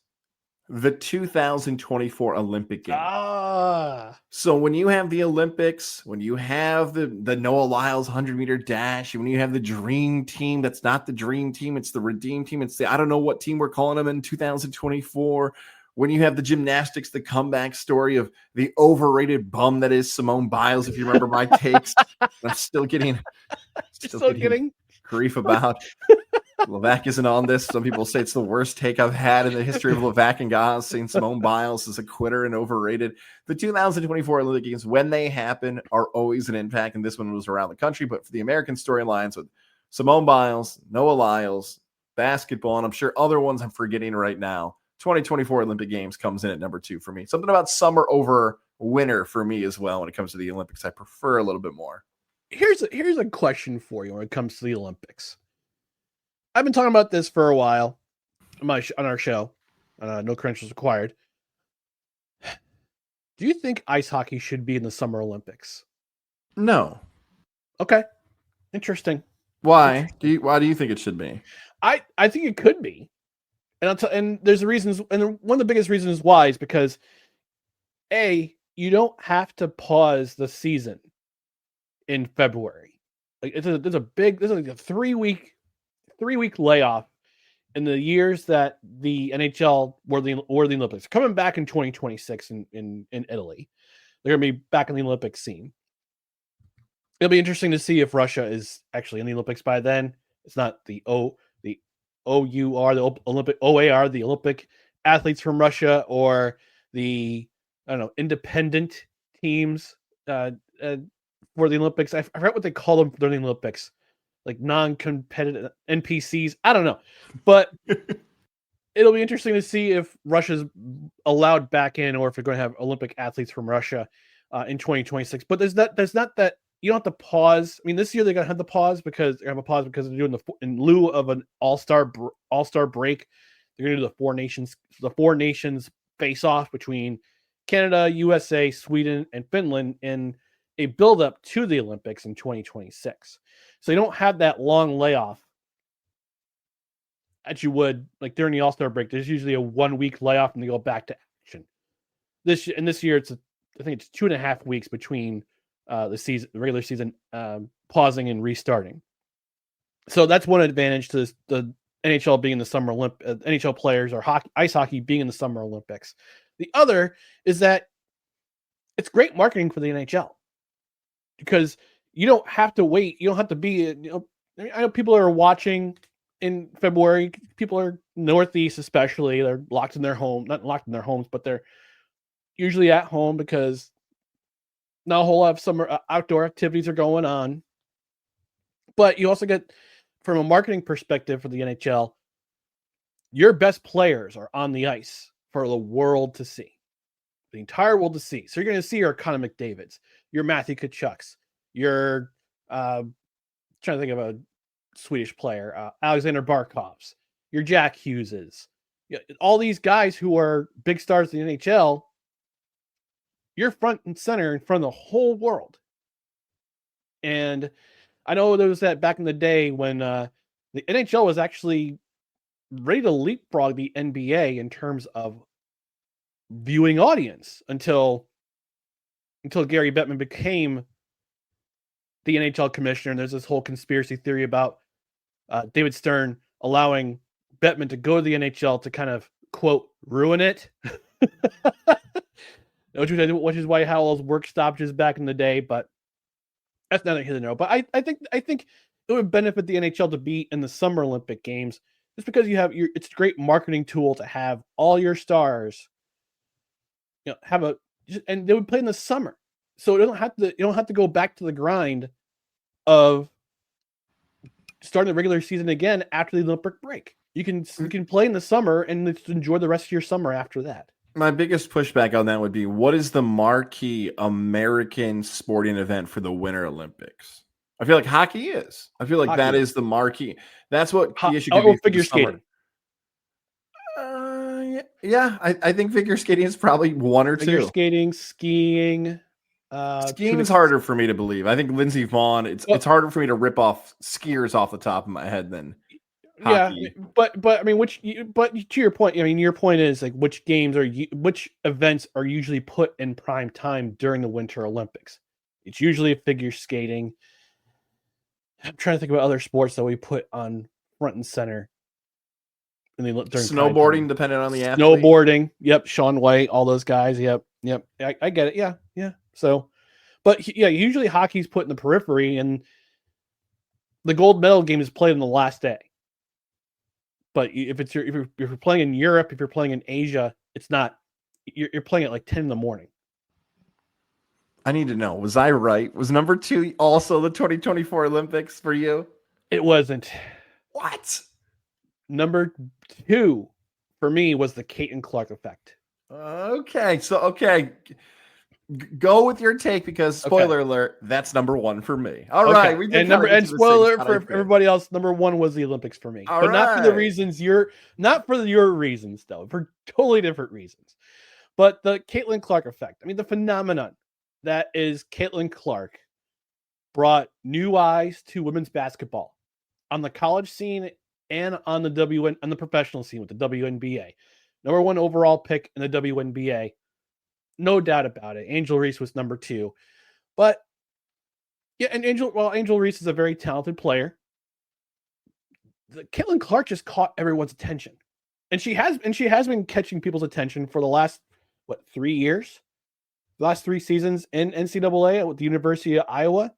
the 2024 Olympic Games. So when you have the Olympics, when you have the Noah Lyles 100-meter dash, when you have the dream team, that's not the dream team, it's the redeem team. It's the, I don't know what team we're calling them in 2024. When you have the gymnastics, the comeback story of the overrated bum that is Simone Biles, if you remember my takes, I'm still getting grief about. Levack isn't on this. Some people say it's the worst take I've had in the history of Levack and Goz, saying Simone Biles is a quitter and overrated. The 2024 Olympic Games, when they happen, are always an impact, and this one was around the country. But for the American storylines with Simone Biles, Noah Lyles, basketball, and I'm sure other ones I'm forgetting right now, 2024 Olympic Games comes in at number 2 for me. Something about summer over winter for me as well when it comes to the Olympics. I prefer a little bit more. here's a question for you when it comes to the Olympics. I've been talking about this for a while on our show. No credentials required. Do you think ice hockey should be in the Summer Olympics? No. Okay, interesting. Why? Why do you think it should be? I think it could be, and there's the reasons, and one of the biggest reasons why is because you don't have to pause the season in February. Like there's like a 3-week layoff in the years that the NHL were the Olympics. Coming back in 2026 in Italy. They're going to be back in the Olympic scene. It'll be interesting to see if Russia is actually in the Olympics by then. It's not the OUR, the Olympic OAR, the Olympic athletes from Russia, or the independent teams for the Olympics. I forgot what they call them during the Olympics, like non-competitive NPCs. I don't know, but it'll be interesting to see if Russia's allowed back in, or if they're going to have Olympic athletes from Russia in 2026. But there's not that you don't have to pause. I mean, this year they're going to have to pause because they're doing in lieu of an all-star break. They're going to do the four nations face-off between Canada, USA, Sweden, and Finland in a build-up to the Olympics in 2026. So you don't have that long layoff as you would like during the All-Star break. There's usually a 1-week layoff and they go back to action. This year I think it's 2.5 weeks between the regular season pausing and restarting. So that's one advantage to the NHL being in the Summer Olympics. NHL players or ice hockey being in the Summer Olympics. The other is that it's great marketing for the NHL because you don't have to wait. You don't have to be. I know people are watching in February. People are Northeast, especially. They're locked in their home, not locked in their homes, but they're usually at home because not a whole lot of summer outdoor activities are going on. But you also get, from a marketing perspective for the NHL, your best players are on the ice for the world to see, the entire world to see. So you're going to see your Connor McDavids, your Matthew Tkachuks, your trying to think of a Swedish player, Alexander Barkovs, your Jack Hugheses, all these guys who are big stars in the NHL. You're front and center in front of the whole world. And I know there was that back in the day when the NHL was actually ready to leapfrog the NBA in terms of viewing audience until Gary Bettman became the NHL commissioner. And there's this whole conspiracy theory about David Stern allowing Bettman to go to the NHL to kind of, quote, ruin it. Which is why how all those work stoppages back in the day, but that's neither here nor there. But I think it would benefit the NHL to be in the Summer Olympic Games just because it's a great marketing tool to have all your stars, and they would play in the summer, so you don't have to go back to the grind of starting the regular season again after the Olympic break. You can play in the summer and just enjoy the rest of your summer after that. My biggest pushback on that would be, what is the marquee American sporting event for the Winter Olympics? I feel like hockey is. I feel like hockey. That is the marquee. That's what the issue could be. Figure skating. Yeah, I think figure skating is probably one or two. Figure skating, skiing. Skiing is harder for me to believe. I think Lindsey Vonn. It's harder for me to rip off skiers off the top of my head than hockey. Yeah, but I mean, to your point, I mean, your point is like which events are usually put in prime time during the Winter Olympics? It's usually figure skating. I'm trying to think about other sports that we put on front and center. During snowboarding, depending on the athlete. Snowboarding, yep. Shaun White, all those guys, yep. I get it, yeah. So, but yeah, usually hockey's put in the periphery, and the gold medal game is played on the last day. But if you're playing in Europe, if you're playing in Asia, it's not. You're playing at like 10 in the morning. I need to know. Was I right? Was number 2 also the 2024 Olympics for you? It wasn't. What? Number 2 for me was the Caitlin Clark effect. Okay. Go with your take because spoiler alert, that's number one for me. All Okay. right, we did and spoiler for everybody else, number one was the Olympics for me, but not for the reasons not for your reasons though, for totally different reasons. But the Caitlin Clark effect, I mean, the phenomenon that is Caitlin Clark brought new eyes to women's basketball on the college scene and on the professional scene with the WNBA. Number one overall pick in the WNBA. No doubt about it. Angel Reese was number 2. But yeah, and Angel Reese is a very talented player. Caitlin Clark just caught everyone's attention. And she has been catching people's attention for the last 3 years? The last 3 seasons in NCAA with the University of Iowa.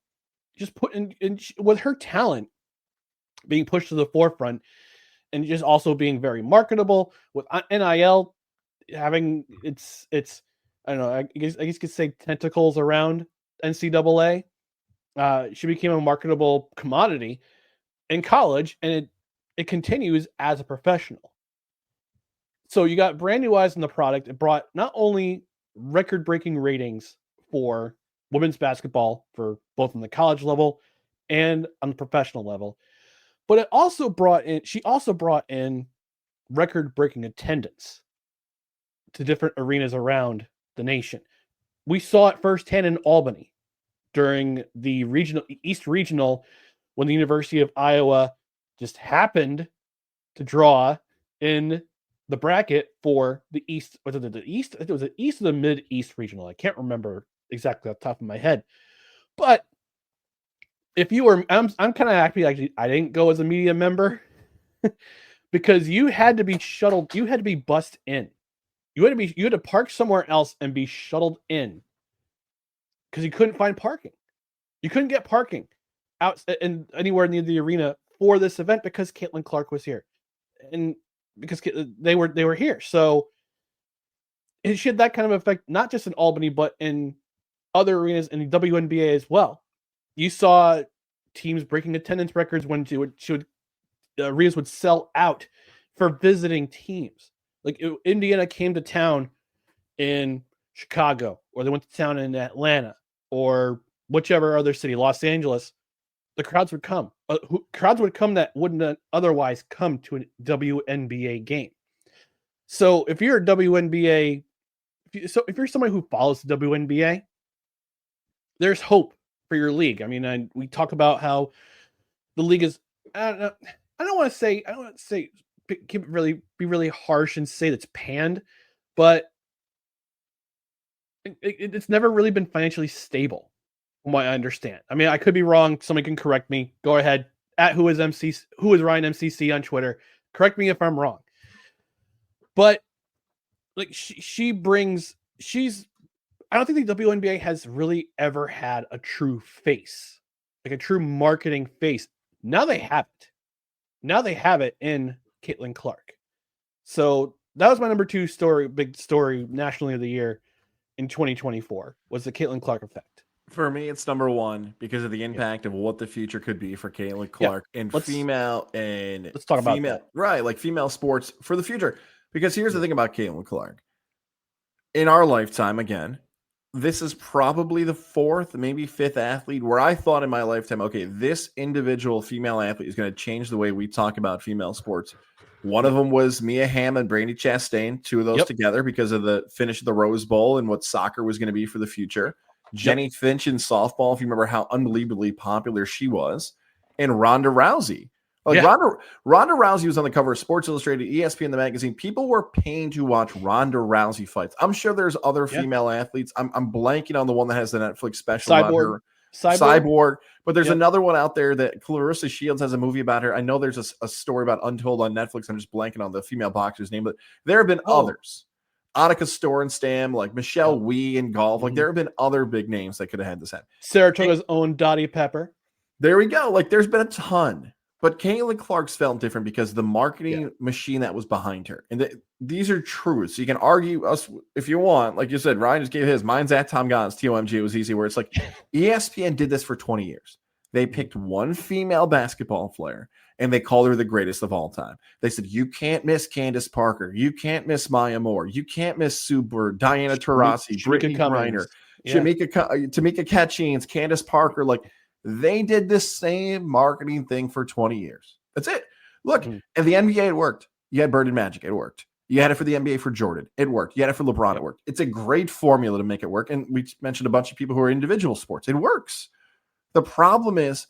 Just put in with her talent being pushed to the forefront and just also being very marketable with NIL having its I don't know, I guess you could say tentacles around NCAA. She became a marketable commodity in college, and it continues as a professional. So you got brand new eyes on the product. It brought not only record-breaking ratings for women's basketball for both on the college level and on the professional level, but she also brought in record-breaking attendance to different arenas around the nation. We saw it firsthand in Albany during the East Regional when the University of Iowa just happened to draw in the bracket for the East. Was it the East? I think it was the East or the Mid-East Regional. I can't remember exactly off the top of my head. But if you were, I'm kind of happy actually I didn't go as a media member because you had to be shuttled. You had to be bussed in. You had to park somewhere else and be shuttled in because you couldn't find parking. You couldn't get parking out in anywhere near the arena for this event because Caitlin Clark was here, and because they were here. So she had that kind of effect, not just in Albany, but in other arenas in the WNBA as well. You saw teams breaking attendance records when arenas would sell out for visiting teams. Like Indiana came to town in Chicago, or they went to town in Atlanta, or whichever other city, Los Angeles. The crowds would come. Crowds would come that wouldn't otherwise come to a WNBA game. So if you're a WNBA, if you're somebody who follows the WNBA, there's hope for your league. I mean, we talk about how the league is. I don't want to say be really harsh and say that's panned, but it's never really been financially stable, from what I understand. I mean, I could be wrong. Somebody can correct me. Go ahead. At who is Ryan MCC on Twitter. Correct me if I'm wrong. But like I don't think the WNBA has really ever had a true face, like a true marketing face. Now they have it. Now they have it in Caitlin Clark. So that was my number 2 story, big story nationally of the year in 2024 was the Caitlin Clark effect. For me, it's number 1 because of the impact of what the future could be for Caitlin Clark and female and let's talk about that. Right, like female sports for the future. Because here's the thing about Caitlin Clark. In our lifetime, again, this is probably the 4th, maybe 5th athlete where I thought in my lifetime, okay, this individual female athlete is going to change the way we talk about female sports. One of them was Mia Hamm and Brandi Chastain, 2 of those together because of the finish of the Rose Bowl and what soccer was going to be for the future. Jenny Finch in softball, if you remember how unbelievably popular she was, and Ronda Rousey. Ronda Rousey was on the cover of Sports Illustrated, ESPN, the magazine. People were paying to watch Ronda Rousey fights. I'm sure there's other female athletes. I'm blanking on the one that has the Netflix special about her. Cyborg. But there's another one out there that Clarissa Shields has a movie about her. I know there's a story about Untold on Netflix. I'm just blanking on the female boxer's name, but there have been others. Annika Sorenstam, like Michelle Wee in golf. Like there have been other big names that could have had this happen. Saratoga's own Dottie Pepper. There we go. Like there's been a ton. But Caitlin Clark's felt different because the marketing machine that was behind her. And these are truths. You can argue us if you want. Like you said, Ryan just gave his. Mine's at Tom Gons, TOMG. It was easy where it's like ESPN did this for 20 years. They picked one female basketball player and they called her the greatest of all time. They said, you can't miss Candace Parker. You can't miss Maya Moore. You can't miss Sue Bird, Diana Taurasi, Brittany Griner. Tamika Catchings, Candace Parker, like they did the same marketing thing for 20 years. That's it. Look, in the NBA, it worked. You had Bird and Magic, it worked. You had it for the NBA for Jordan, it worked. You had it for LeBron, it worked. It's a great formula to make it work. And we mentioned a bunch of people who are individual sports. It works. The problem is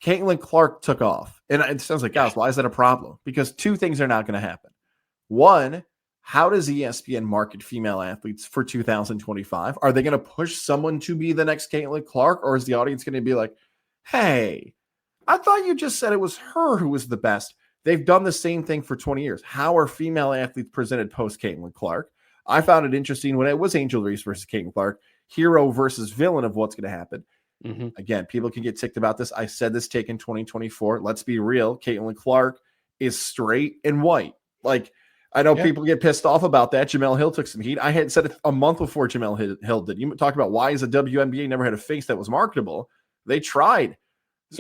Caitlin Clark took off. And it sounds like, guys, why is that a problem? Because two things are not going to happen. One, how does ESPN market female athletes for 2025? Are they going to push someone to be the next Caitlin Clark? Or is the audience going to be like, hey, I thought you just said it was her who was the best. They've done the same thing for 20 years. How are female athletes presented post Caitlin Clark? I found it interesting when it was Angel Reese versus Caitlin Clark, hero versus villain of what's going to happen. Again, people can get ticked about this. I said this take in 2024. Let's be real. Caitlin Clark is straight and white. Like, I know people get pissed off about that. Jamel Hill took some heat. I had said it a month before Jamel Hill did. You talk about why is the WNBA never had a face that was marketable. They tried.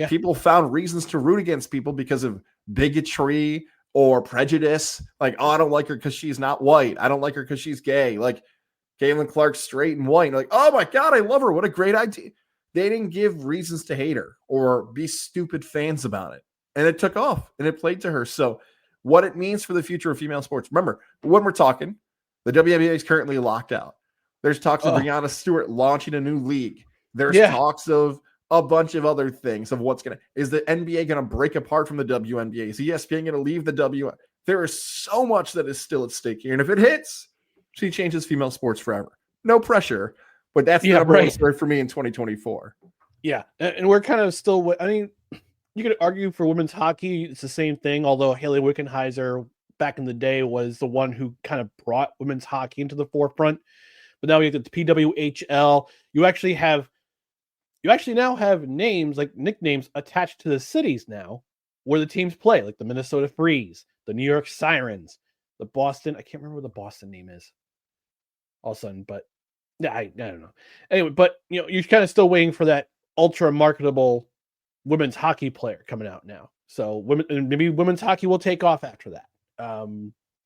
People found reasons to root against people because of bigotry or prejudice. Like, oh, I don't like her because she's not white. I don't like her because she's gay. Like, Caitlin Clark's straight and white. Like, oh my God, I love her. What a great idea. They didn't give reasons to hate her or be stupid fans about it. And it took off and it played to her. So what it means for the future of female sports. Remember, when we're talking, the WNBA is currently locked out. There's talks of Breanna Stewart launching a new league. There's talks of a bunch of other things of what's going to, is the NBA going to break apart from the WNBA? Is ESPN going to leave the WNBA? There is so much that is still at stake here. And if it hits, she changes female sports forever. No pressure, but that's the number one story for me in 2024. Yeah. And we're kind of still, I mean, you could argue for women's hockey, it's the same thing. Although Haley Wickenheiser back in the day was the one who kind of brought women's hockey into the forefront. But now we have the PWHL. You actually now have names, like nicknames, attached to the cities now where the teams play, like the Minnesota Freeze, the New York Sirens, the Boston. I can't remember what the Boston name is all of a sudden, but yeah, I don't know. Anyway, but you're kind of still waiting for that ultra marketable women's hockey player coming out now. So maybe women's hockey will take off after that.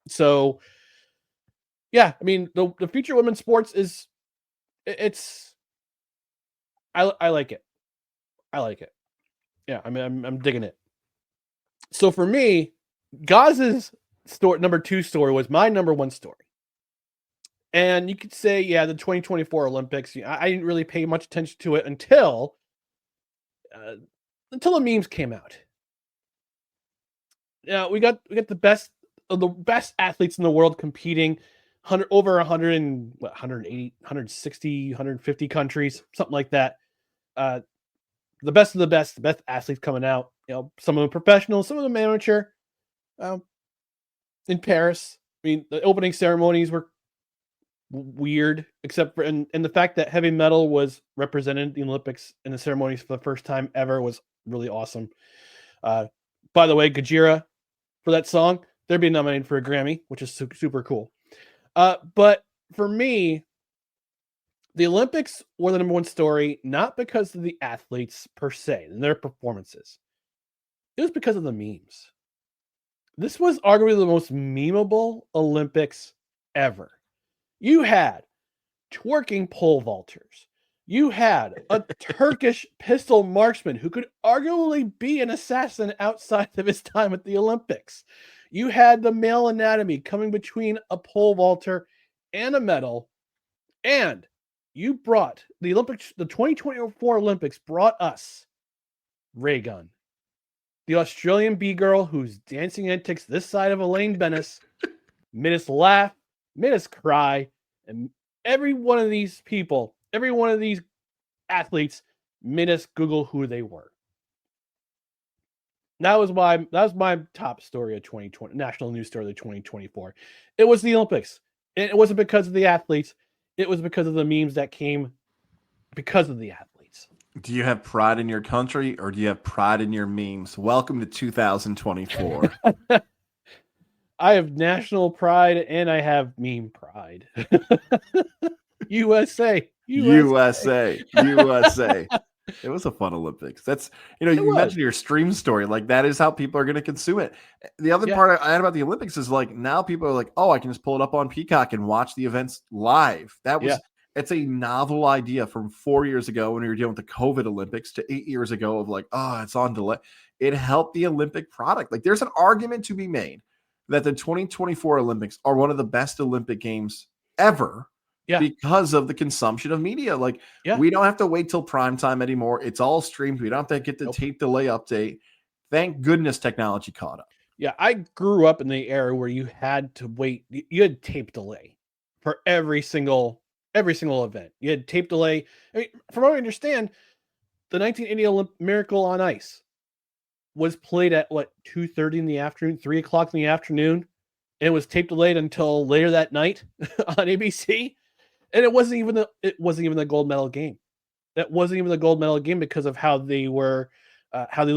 So yeah, I mean, the future of women's sports is I like it. I like it. Yeah, I mean, I'm digging it. So for me, Goz's number 2 story was my number 1 story. And you could say, yeah, the 2024 Olympics, I didn't really pay much attention to it until the memes came out. Yeah, we got the best of the best athletes in the world competing, over 180, 160, 150 countries, something like that. The best of the best athletes coming out. Some of them professional, some of them amateur. In Paris, I mean, the opening ceremonies were weird, except for and the fact that heavy metal was represented in the Olympics in the ceremonies for the first time ever was really awesome. By the way, Gojira, for that song, they're being nominated for a Grammy, which is super cool. But for me, the Olympics were the number 1 story, not because of the athletes per se and their performances. It was because of the memes. This was arguably the most memeable Olympics ever. You had twerking pole vaulters. You had a Turkish pistol marksman who could arguably be an assassin outside of his time at the Olympics. You had the male anatomy coming between a pole vaulter and a medal. And you brought the Olympics, the 2024 Olympics brought us Ray Gun, the Australian B-girl whose dancing antics this side of Elaine Bennis made us laugh, made us cry, and every one of these people, every one of these athletes made us Google who they were. That was my top story of 2020, national news story of 2024. It was the Olympics. It wasn't because of the athletes. It was because of the memes that came because of the athletes. Do you have pride in your country or do you have pride in your memes? Welcome to 2024. I have national pride and I have meme pride. USA. It was a fun Olympics. That's, you mentioned your stream story. Like, that is how people are going to consume it. The other part I had about the Olympics is, like, now people are like, oh, I can just pull it up on Peacock and watch the events live. That was It's a novel idea from 4 years ago when we were dealing with the COVID Olympics to 8 years ago of like, oh, it's on delay. It helped the Olympic product. Like there's an argument to be made that the 2024 Olympics are one of the best Olympic games ever because of the consumption of media. Like we don't have to wait till prime time anymore. It's all streamed. We don't have to get the tape delay update. Thank goodness technology caught up. Yeah, I grew up in the era where you had to wait. You had tape delay for every single event. You had tape delay. I mean, from what I understand, the 1980 Miracle on Ice was played at 2:30 in the afternoon, 3:00 in the afternoon, and it was tape delayed until later that night on ABC. And it wasn't even the gold medal game. That wasn't even the gold medal game because of how they were, how the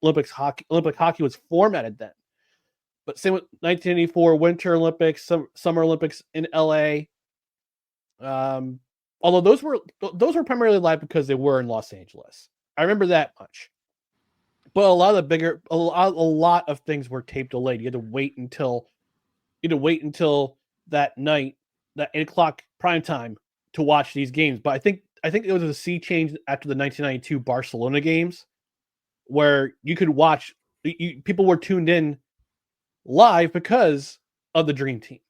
Olympic hockey was formatted then. But same with 1984 Winter Olympics, Summer Olympics in LA. Although those were primarily live because they were in Los Angeles. I remember that much. But a lot of things were tape delayed. You had to wait until that night, that 8:00 prime time to watch these games. But I think it was a sea change after the 1992 Barcelona games, where you could watch. People were tuned in live because of the Dream Team.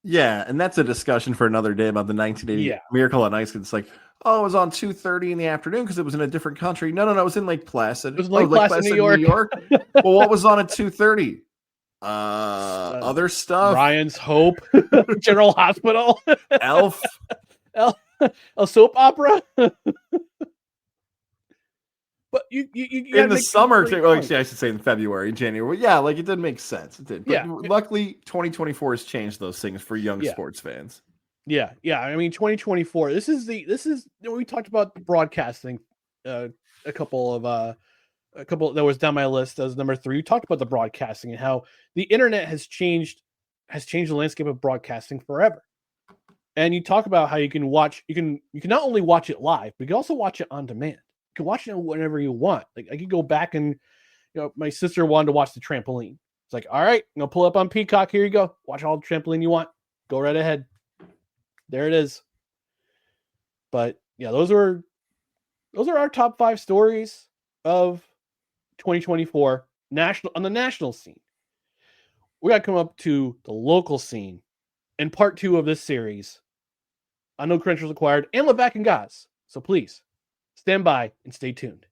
Yeah, and that's a discussion for another day about the 1980 Miracle on Ice. It's like, oh, it was on 2:30 in the afternoon because it was in a different country. No, it was in Lake Placid. It was Lake Placid, New York. Well, what was on at 2:30? Other stuff. Ryan's Hope, General Hospital, Elf, a soap opera. But you in the summer, actually, I should say in February, January. Yeah, like it did make sense. It did. But luckily, 2024 has changed those things for young sports fans. Yeah. I mean, 2024. This is we talked about broadcasting. A couple that was down my list as number 3. We talked about the broadcasting and how the internet has changed the landscape of broadcasting forever. And you talk about how you can not only watch it live, but you can also watch it on demand. You can watch it whenever you want. Like I could go back and, my sister wanted to watch the trampoline. It's like, all right, I'm gonna pull up on Peacock. Here you go. Watch all the trampoline you want. Go right ahead. There it is. But yeah, those are our top 5 stories of 2024 on the national scene. We got to come up to the local scene in part 2 of this series on No Credentials Acquired and Levack and Goz. So please stand by and stay tuned.